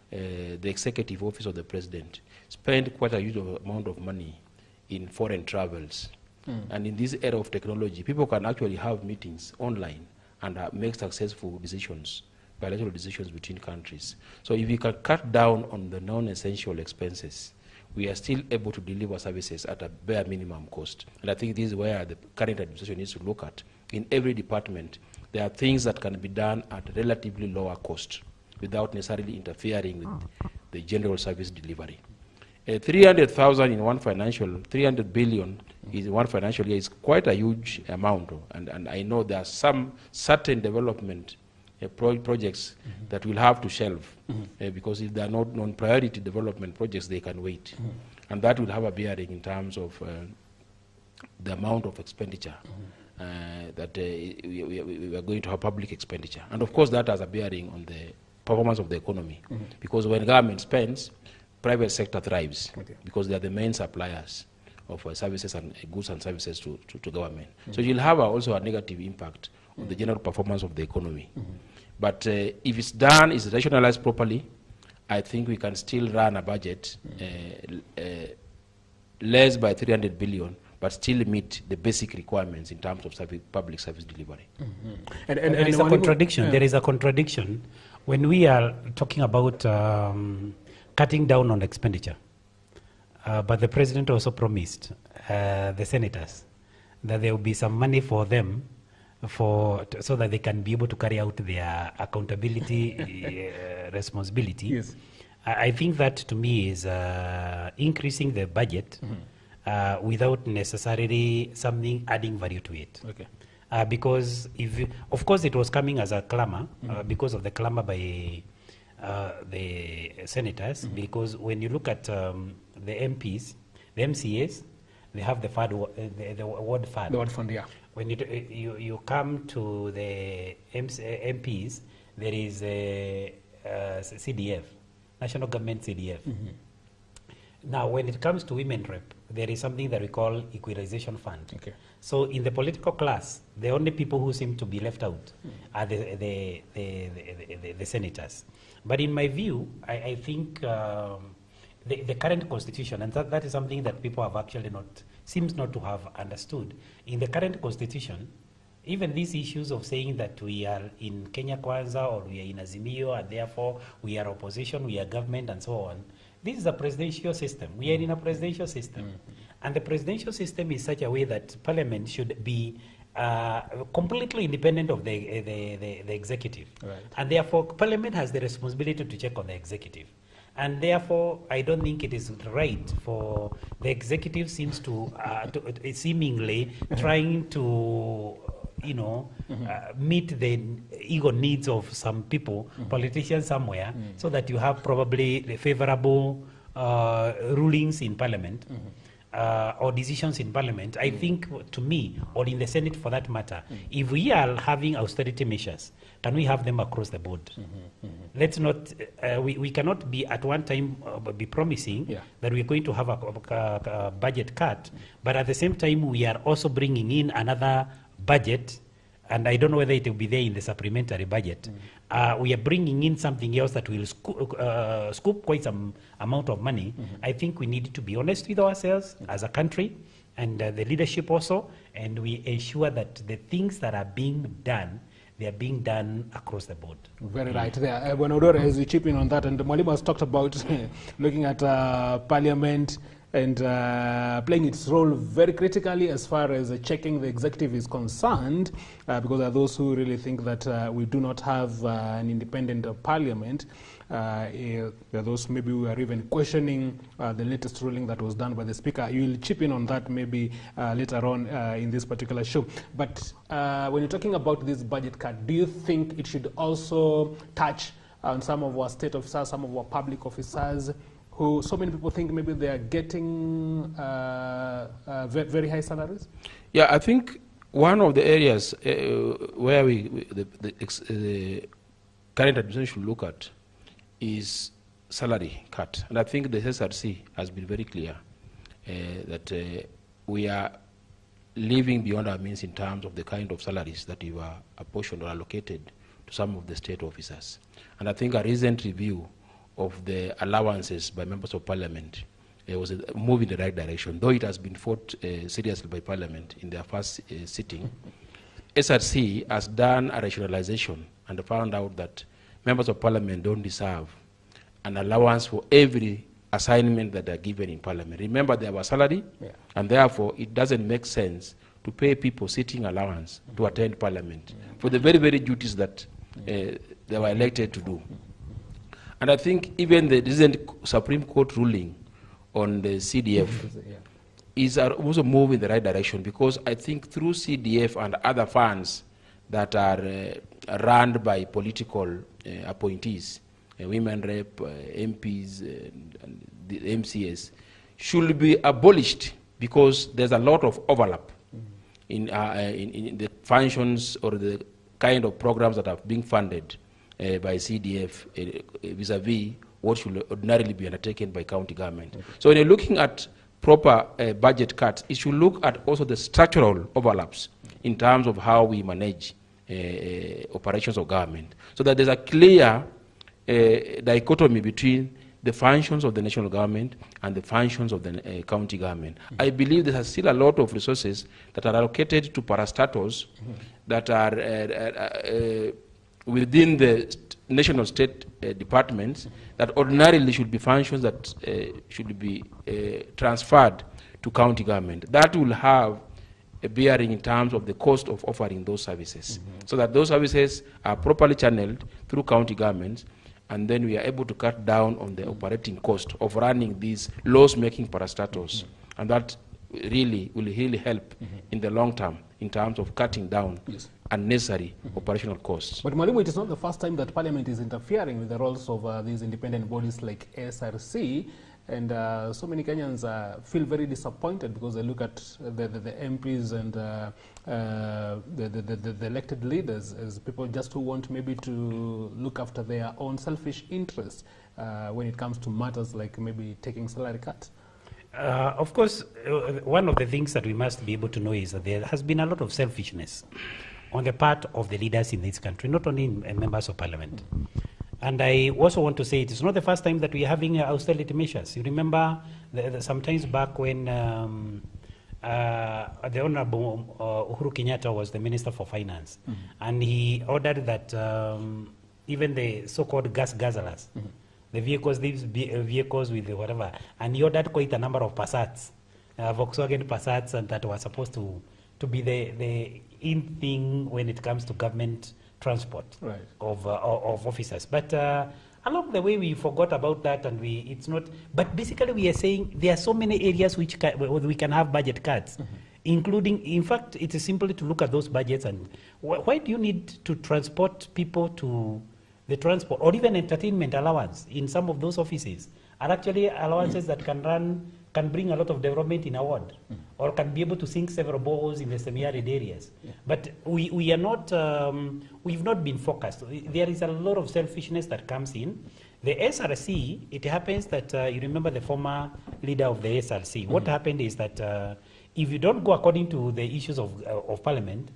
the Executive Office of the President, spent quite a huge amount of money in foreign travels. And in this era of technology, people can actually have meetings online and make successful decisions, bilateral decisions between countries. So if we can cut down on the non-essential expenses, we are still able to deliver services at a bare minimum cost. And I think this is where the current administration needs to look at. In every department, there are things that can be done at a relatively lower cost without necessarily interfering with the general service delivery. 300,000 in one 300 billion in one financial year is quite a huge amount. And I know there are some certain development projects that will have to shelve because if they are not non-priority development projects, they can wait. And that will have a bearing in terms of the amount of expenditure that we are going to have public expenditure. And of course, that has a bearing on the performance of the economy because when government spends, private sector thrives because they are the main suppliers of services and goods and services to government. So it will have also a negative impact on the general performance of the economy. But if it's done, it's rationalized properly, I think we can still run a budget less by 300 billion, but still meet the basic requirements in terms of public service delivery. And there is a contradiction. There is a contradiction when we are talking about cutting down on expenditure. But the president also promised the senators that there will be some money for them so that they can be able to carry out their accountability responsibility. Yes. I think that to me is increasing the budget without necessarily something adding value to it. Okay. Because of course it was coming as a clamor because of the clamor by the senators, because when you look at the MPs, the MCAs, they have the ward fund. The ward fund, yeah. When you come to the MPs, there is a CDF, National Government CDF. Now, when it comes to women rep, there is something that we call equalization fund. Okay. So in the political class, the only people who seem to be left out are the senators. But in my view, I think the current constitution, and that is something that people have actually seems not to have understood. In the current constitution, even these issues of saying that we are in Kenya Kwanza or we are in Azimio and therefore we are opposition, we are government and so on, this is a presidential system. We are in a presidential system. And the presidential system is such a way that parliament should be completely independent of the executive. Right. And therefore, parliament has the responsibility to check on the executive. And therefore, I don't think it is right for the executive seems to seemingly trying to meet the ego needs of some people, politicians somewhere, so that you have probably the favorable rulings in parliament or decisions in parliament. I think, to me, or in the Senate for that matter, if we are having austerity measures, can we have them across the board? Let's not, we cannot be at one time be promising that we're going to have a budget cut, but at the same time we are also bringing in another budget, and I don't know whether it will be there in the supplementary budget. We are bringing in something else that will scoop quite some amount of money. I think we need to be honest with ourselves as a country and the leadership also, and we ensure that the things that are being done, they are being done across the board. Very right there. When Odore, as you chip in on that, and Mwalimu has talked about looking at Parliament and playing its role very critically as far as checking the executive is concerned, because there are those who really think that we do not have an independent parliament. There are those maybe who are even questioning the latest ruling that was done by the Speaker. You will chip in on that maybe later on in this particular show. But when you're talking about this budget cut, do you think it should also touch on some of our state officers, some of our public officers, who so many people think maybe they are getting very high salaries? Yeah, I think one of the areas where the current administration should look at is salary cut. And I think the SRC has been very clear that we are living beyond our means in terms of the kind of salaries that we were apportioned or allocated to some of the state officers. And I think a recent review of the allowances by members of parliament was a move in the right direction, though it has been fought seriously by parliament in their first sitting. SRC has done a rationalization and found out that members of parliament don't deserve an allowance for every assignment that are given in parliament. Remember, they have a salary, and therefore it doesn't make sense to pay people sitting allowance to attend parliament for the very, very duties that they were elected to do. And I think even the recent Supreme Court ruling on the CDF is also move in the right direction, because I think through CDF and other funds that are run by political appointees, women rep, MPs, and the MCS, should be abolished, because there's a lot of overlap in the functions or the kind of programs that are being funded by CDF vis-a-vis what should ordinarily be undertaken by county government. So when you're looking at proper budget cuts, it should look at also the structural overlaps in terms of how we manage operations of government, so that there's a clear dichotomy between the functions of the national government and the functions of the county government. I believe there are still a lot of resources that are allocated to parastatals that are within the national state departments that ordinarily should be functions that should be transferred to county government. That will have a bearing in terms of the cost of offering those services, so that those services are properly channeled through county governments, and then we are able to cut down on the operating cost of running these loss-making parastatals. And that really will help in the long term in terms of cutting down unnecessary operational costs. But Mwalimu, it is not the first time that Parliament is interfering with the roles of these independent bodies like SRC. And so many Kenyans feel very disappointed because they look at the MPs and the elected leaders as people just who want maybe to look after their own selfish interests when it comes to matters like maybe taking salary cuts. Of course, one of the things that we must be able to know is that there has been a lot of selfishness on the part of the leaders in this country, not only members of parliament. And I also want to say it is not the first time that we are having austerity measures. You remember sometimes back when the Honorable Uhuru Kenyatta was the Minister for Finance, and he ordered that even the so-called gas guzzlers, the vehicles, these vehicles with the whatever, and he ordered quite a number of Passats, Volkswagen Passats, and that were supposed to be the in thing when it comes to government transport of officers. But along the way, we forgot about that, and it's not. But basically, we are saying there are so many areas which we can have budget cuts, including, in fact, it is simply to look at those budgets and why do you need to transport people to the transport or even entertainment allowance in some of those offices are actually allowances that can bring a lot of development in a ward, or can be able to sink several boreholes in the semi-arid areas. But we are not, we've not been focused. There is a lot of selfishness that comes in. The SRC, it happens that, you remember the former leader of the SRC, what happened is that if you don't go according to the issues of parliament,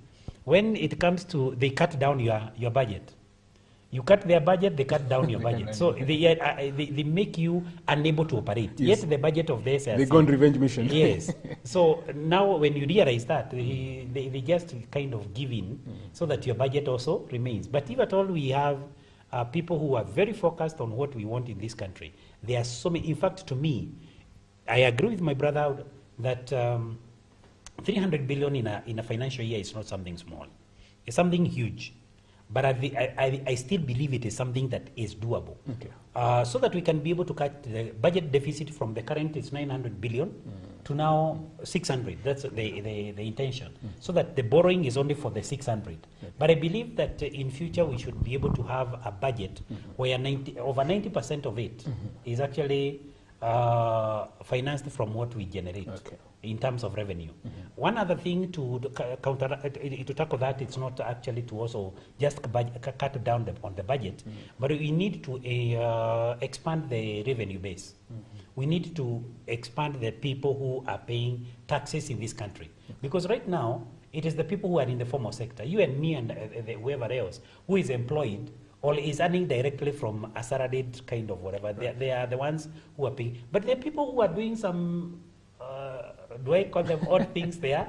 when it comes to, they cut down your budget. You cut their budget, they cut down your budget. So they make you unable to operate. Yes. Yet the budget of the SRC. They go on revenge mission. Yes. So now when you realize that, they just kind of give in so that your budget also remains. But if at all we have people who are very focused on what we want in this country, there are so many. In fact, to me, I agree with my brother that 300 billion in a financial year is not something small. It's something huge. But I still believe it is something that is doable. Okay. So that we can be able to cut the budget deficit from the current is 900 billion to now 600. That's the intention. So that the borrowing is only for the 600. Okay. But I believe that in future we should be able to have a budget where over 90% of it is actually financed from what we generate. Okay. In terms of revenue. One other thing to tackle that, it's not actually to also just cut down on the budget, but we need to expand the revenue base. We need to expand the people who are paying taxes in this country. Because right now, it is the people who are in the formal sector, you and me and whoever else, who is employed or is earning directly from a salaried kind of whatever. They are the ones who are paying. But there are people who are doing some do I call them odd things there?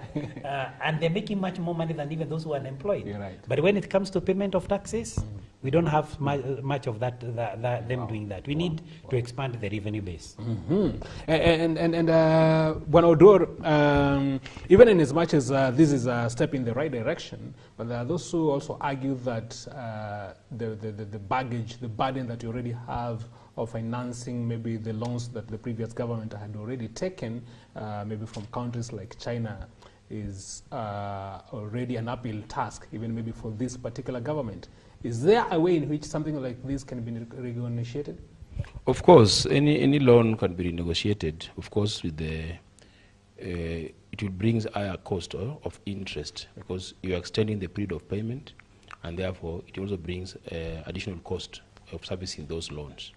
And they're making much more money than even those who are unemployed. You're right. But when it comes to payment of taxes, we don't have much of that them doing that. We need to expand the revenue base. And Bwana Oduor, even in as much as this is a step in the right direction, but there are those who also argue that the baggage, the burden that you already have of financing maybe the loans that the previous government had already taken, maybe from countries like China, is already an uphill task, even maybe for this particular government. Is there a way in which something like this can be renegotiated? Of course, any loan can be renegotiated. Of course, with it will bring higher cost of interest because you are extending the period of payment, and therefore it also brings additional cost of servicing those loans.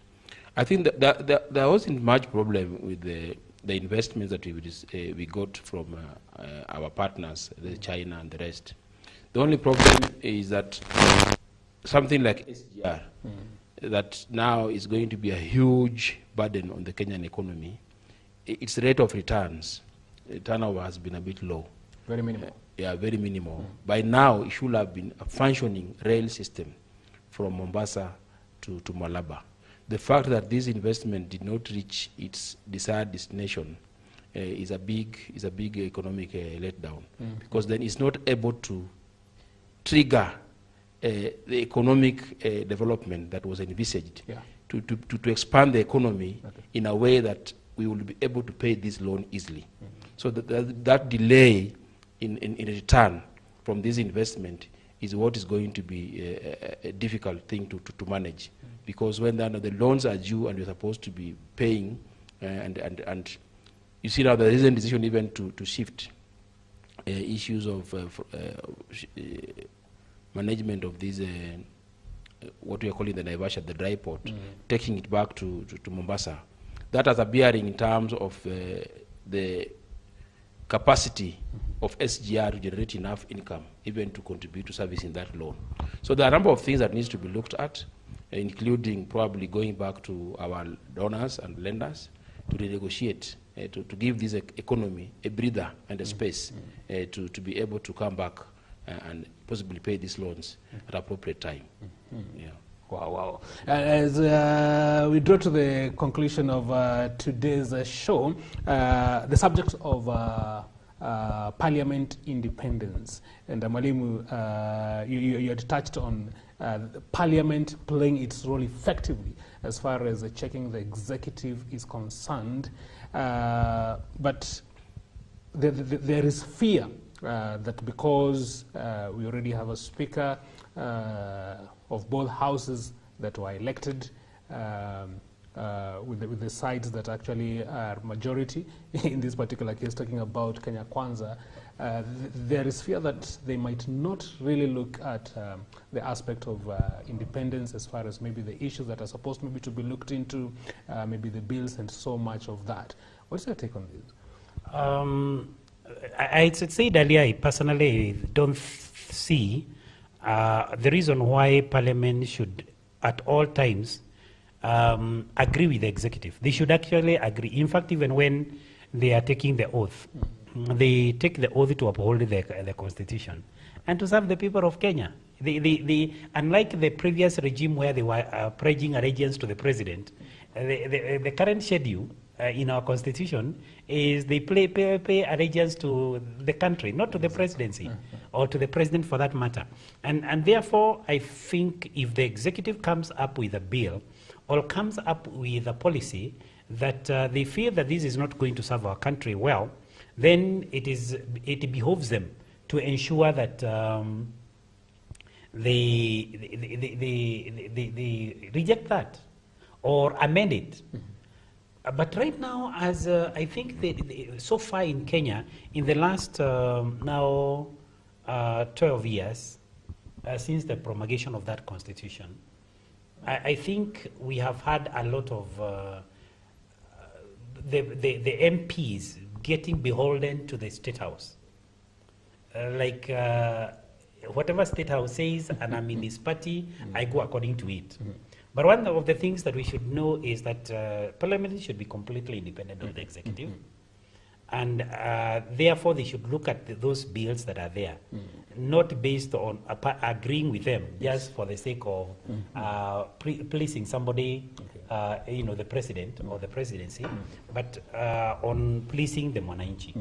I think that there wasn't much problem with the investments that we got from our partners, China and the rest. The only problem is that something like SGR, that now is going to be a huge burden on the Kenyan economy. Its rate of returns, turnover has been a bit low. Very minimal. Yeah, very minimal. By now, it should have been a functioning rail system from Mombasa to Malaba. The fact that this investment did not reach its desired destination is a big economic letdown, because then it's not able to trigger the economic development that was envisaged to expand the economy in a way that we will be able to pay this loan easily. So that delay in return from this investment is what is going to be a difficult thing to manage. Because when the loans are due and you're supposed to be paying And you see now there is a decision even to shift issues of management of these what we are calling the Naivasha, the dry port, taking it back to Mombasa. That has a bearing in terms of the capacity of SGR to generate enough income even to contribute to servicing that loan. So there are a number of things that needs to be looked at, including probably going back to our donors and lenders to renegotiate, to give this economy a breather and a space to be able to come back and possibly pay these loans at appropriate time. Yeah. Wow. As we draw to the conclusion of today's show, the subject of parliament independence, and Mwalimu, you had touched on parliament playing its role effectively as far as checking the executive is concerned, but there is fear that because we already have a speaker of both houses that were elected with the sides that actually are majority, in this particular case talking about Kenya Kwanza, there is fear that they might not really look at the aspect of independence as far as maybe the issues that are supposed maybe to be looked into, maybe the bills and so much of that. What's your take on this? I said earlier, I personally don't see the reason why Parliament should at all times agree with the executive. They should actually agree. In fact, even when they are taking the oath, they take the oath to uphold the Constitution and to serve the people of Kenya. Unlike the previous regime where they were pledging allegiance to the president, the current schedule in our Constitution is they pay allegiance to the country, not to the presidency or to the president for that matter. And therefore, I think if the executive comes up with a bill or comes up with a policy that they feel that this is not going to serve our country well, then it behoves them to ensure that they reject that or amend it. But right now, as I think so far in Kenya, in the last now 12 years, since the promulgation of that constitution, I think we have had a lot of the MPs getting beholden to the State House. Whatever State House says, and I'm in this party, I go according to it. But one of the things that we should know is that Parliament should be completely independent of the executive. And therefore, they should look at those bills that are there, not based on agreeing with them just for the sake of pleasing somebody, the president or the presidency, but on pleasing the Mwananchi.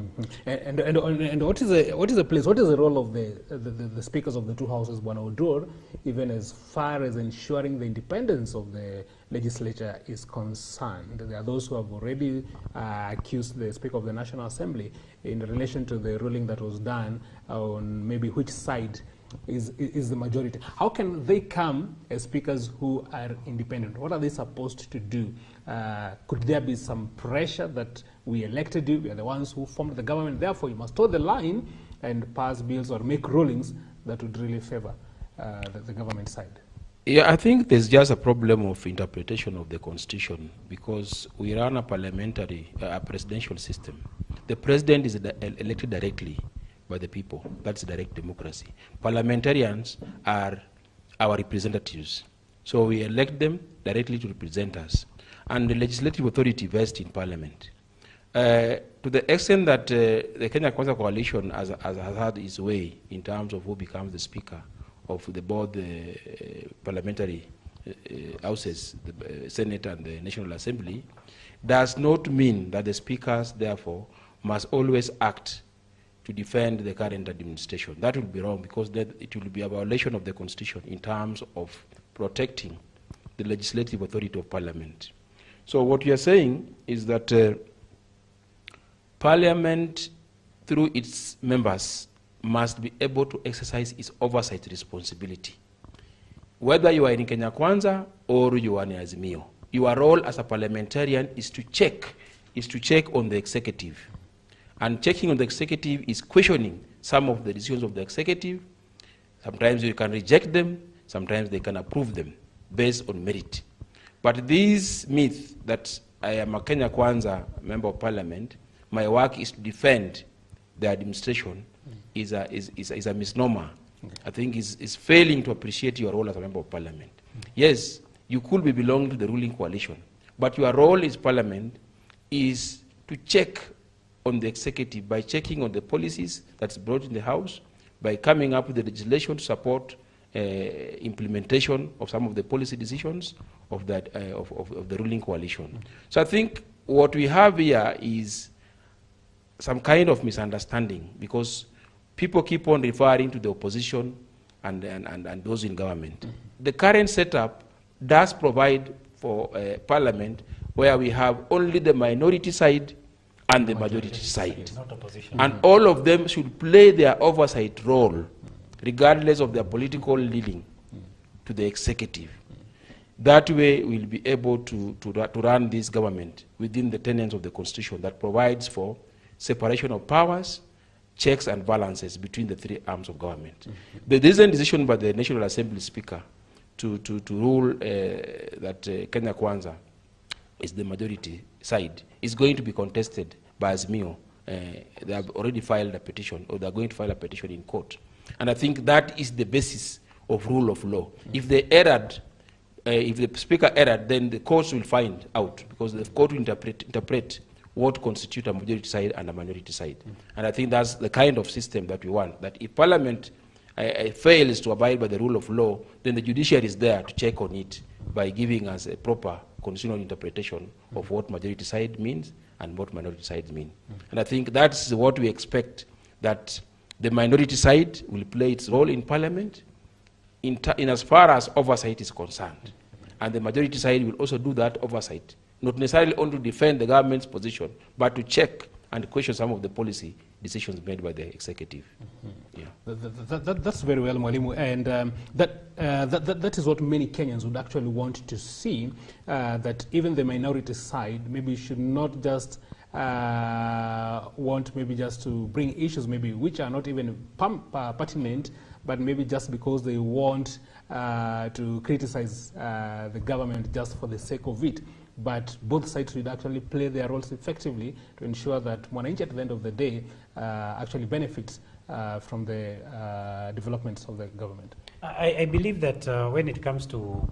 And what is the place? What is the role of the speakers of the two houses, Bwana Odur, even as far as ensuring the independence of the legislature is concerned? There are those who have already accused the Speaker of the National Assembly in relation to the ruling that was done on maybe which side is the majority. How can they come as speakers who are independent? What are they supposed to do? Could there be some pressure that we elected you, we are the ones who formed the government, therefore you must toe the line and pass bills or make rulings that would really favor the government side? Yeah, I think there's just a problem of interpretation of the Constitution because we run a presidential system. The president is elected directly by the people. That's direct democracy. Parliamentarians are our representatives. So we elect them directly to represent us. And the legislative authority vests in Parliament. To the extent that the Kenya Kwanza Coalition has had its way in terms of who becomes the Speaker of both the parliamentary houses, the Senate and the National Assembly, does not mean that the speakers, therefore, must always act to defend the current administration. That will be wrong because it will be a violation of the Constitution in terms of protecting the legislative authority of Parliament. So what we are saying is that Parliament, through its members, must be able to exercise its oversight responsibility. Whether you are in Kenya Kwanza or you are in Azimio, your role as a parliamentarian is to check is to check on the executive. And checking on the executive is questioning some of the decisions of the executive. Sometimes you can reject them, sometimes they can approve them based on merit. But this myth that I am a Kenya Kwanza member of parliament, my work is to defend the administration, is a misnomer. Okay. I think is failing to appreciate your role as a member of parliament. Yes, you could be belonging to the ruling coalition, but your role as parliament is to check on the executive by checking on the policies that's brought in the House, by coming up with the legislation to support implementation of some of the policy decisions of the ruling coalition. So I think what we have here is some kind of misunderstanding, because people keep on referring to the opposition and those in government. The current setup does provide for parliament where we have only the minority side and the majority side. And all of them should play their oversight role, regardless of their political leaning to the executive. That way we'll be able to run this government within the tenets of the Constitution that provides for separation of powers, checks and balances between the three arms of government. The recent decision by the National Assembly Speaker to rule that Kenya Kwanza is the majority side is going to be contested by Azimio. They have already filed a petition, or they're going to file a petition in court. And I think that is the basis of rule of law. If they erred, if the speaker erred, then the courts will find out, because the court will interpret what constitutes a majority side and a minority side. And I think that's the kind of system that we want, that if parliament fails to abide by the rule of law, then the judiciary is there to check on it by giving us a proper constitutional interpretation of what majority side means and what minority side mean. And I think that's what we expect, that the minority side will play its role in parliament in as far as oversight is concerned. And the majority side will also do that oversight, not necessarily only to defend the government's position, but to check and question some of the policy decisions made by the executive. Yeah. That's very well, Mwalimu, and that is what many Kenyans would actually want to see, that even the minority side maybe should not just want maybe just to bring issues maybe which are not even pertinent, but maybe just because they want to criticize the government just for the sake of it. But both sides should actually play their roles effectively to ensure that Mwananchi at the end of the day actually benefits from the developments of the government. I believe that when it comes to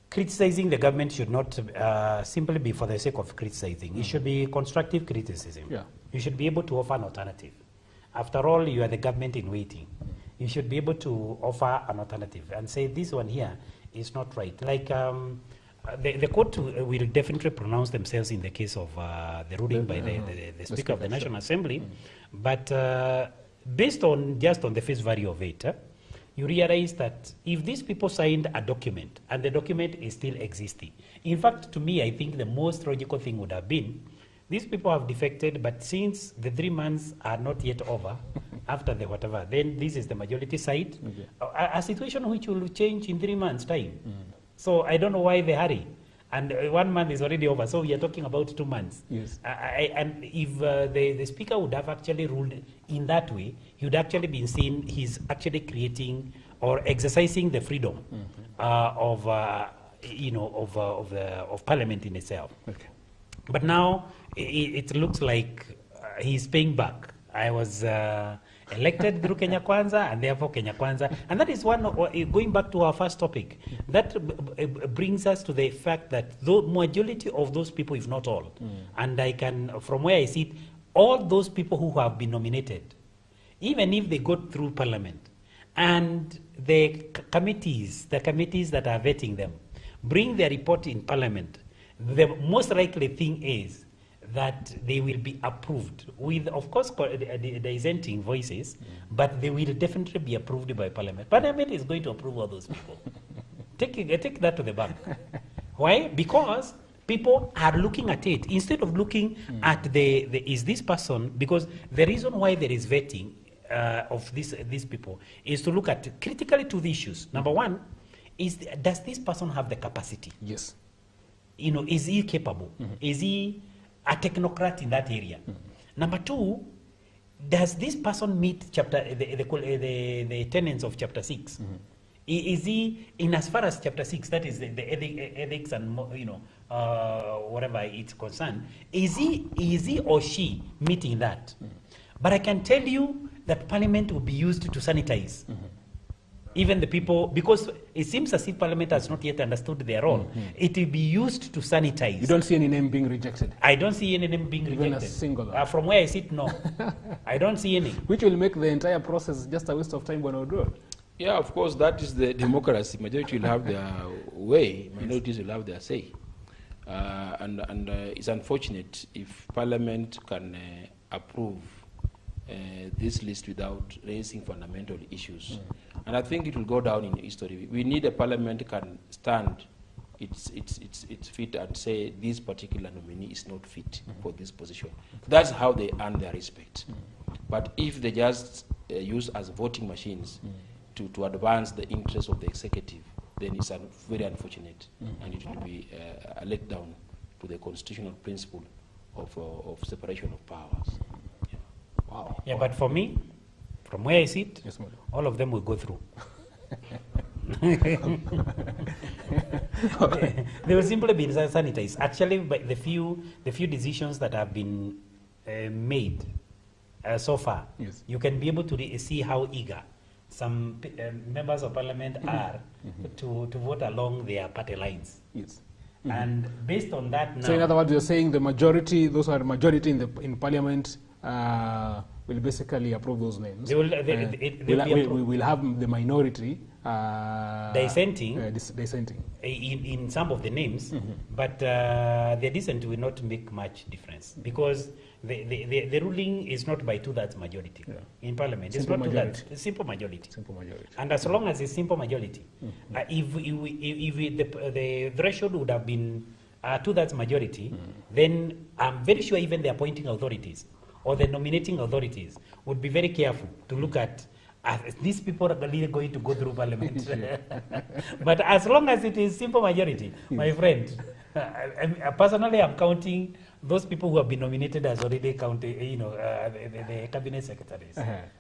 criticizing the government should not simply be for the sake of criticizing. It should be constructive criticism. Yeah. You should be able to offer an alternative. After all, you are the government in waiting. You should be able to offer an alternative and say this one here is not right. Like the court will definitely pronounce themselves in the case of the ruling by the Speaker of the National Assembly, but based on just on the face value of it, you realize that if these people signed a document and the document is still existing, in fact, to me, I think the most logical thing would have been these people have defected, but since the 3 months are not yet over, after the whatever, then this is the majority side, a situation which will change in 3 months' time. So I don't know why the hurry. And 1 month is already over, so we are talking about 2 months. Yes. And if the Speaker would have actually ruled in that way, he would actually been seen he's actually creating or exercising the freedom of Parliament in itself. Okay. But now it looks like he's paying back. I was elected through Kenya Kwanza, and therefore Kenya Kwanza. And that is one, going back to our first topic, that brings us to the fact that the majority of those people, if not all, and I can, from where I sit, all those people who have been nominated, even if they go through Parliament, and the committees that are vetting them, bring their report in Parliament, the most likely thing is that they will be approved with, of course, dissenting voices, but they will definitely be approved by Parliament. Parliament is going to approve all those people. Take that to the bank. Why? Because people are looking at it instead of looking at is this person, because the reason why there is vetting of these people is to look at critically 2 issues. Number one is, does this person have the capacity? Yes. is he capable? Is he a technocrat in that area? Number two, does this person meet the tenets of chapter 6? Is he, in as far as chapter 6, that is the ethics and whatever it's concerned, is he or she meeting that? But I can tell you that Parliament will be used to sanitize. Even the people, because it seems as if Parliament has not yet understood their role. It will be used to sanitize. You don't see any name being rejected? I don't see any name being Even rejected. a single one? From where I sit, no. I don't see any. Which will make the entire process just a waste of time when Odur. Yeah, of course, that is the democracy. Majority will have their way, minorities will have their say. And it's unfortunate if Parliament can approve this list without raising fundamental issues. And I think it will go down in history. We need a Parliament can stand its feet and say this particular nominee is not fit for this position. That's how they earn their respect. But if they just use as voting machines to advance the interests of the executive, then it's very unfortunate, and it will be a letdown to the constitutional principle of separation of powers. Yeah. Wow. Yeah, but for me, from where I sit, Yes, all of them will go through. They will simply be sanitized. Actually, by the few decisions that have been made so far, Yes. you can be able to see how eager some members of Parliament are to vote along their party lines. Yes. And based on that now... So in other words, you're saying the majority, those who are majority in Parliament, will basically approve those names. They will, we will have the minority dissenting in some of the names, but the dissent will not make much difference because the ruling is not by 2/3 majority in Parliament. Simple It's not majority. 2/3, it's simple majority. Simple majority. And as long as it's simple majority, if the threshold would have been 2/3 majority, then I'm very sure even the appointing authorities or the nominating authorities would be very careful to look at these people are really going to go through Parliament. But as long as it is simple majority, my friend, personally I'm counting those people who have been nominated as already counted, the cabinet secretaries.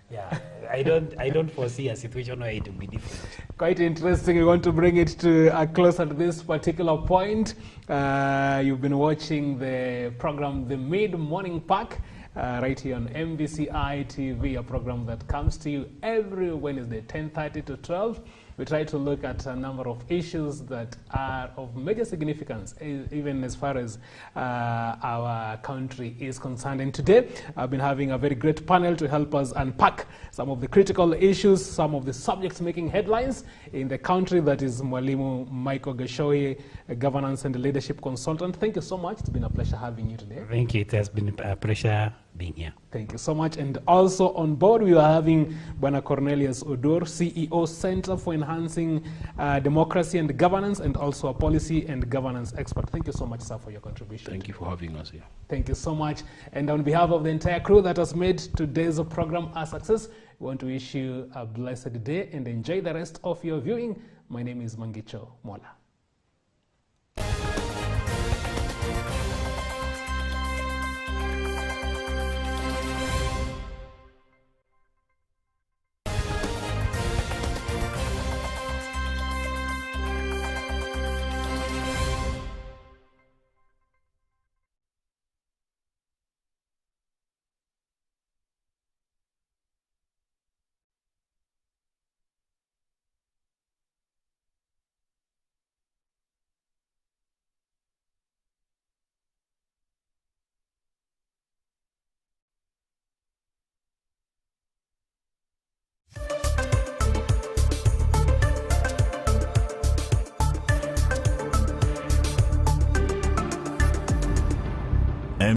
Yeah, I don't foresee a situation where it will be different. Quite interesting. We want to bring it to a close at this particular point. You've been watching the program, The Mid-Morning Pack, right here on MVCI TV, a program that comes to you every Wednesday, 10:30 to 12. We try to look at a number of issues that are of major significance, even as far as our country is concerned. And today, I've been having a very great panel to help us unpack some of the critical issues, some of the subjects making headlines in the country. That is Mwalimu Michael Gachoi, a governance and leadership consultant. Thank you so much. It's been a pleasure having you today. Thank you. It has been a pleasure being here. Thank you so much. And also on board, we are having Bwana Cornelius Odur, CEO, Center for Enhancing Democracy and Governance, and also a policy and governance expert. Thank you so much, sir, for your contribution. Thank you for having us here. Thank you so much. And on behalf of the entire crew that has made today's program a success, we want to wish you a blessed day and enjoy the rest of your viewing. My name is Mangicho Mola.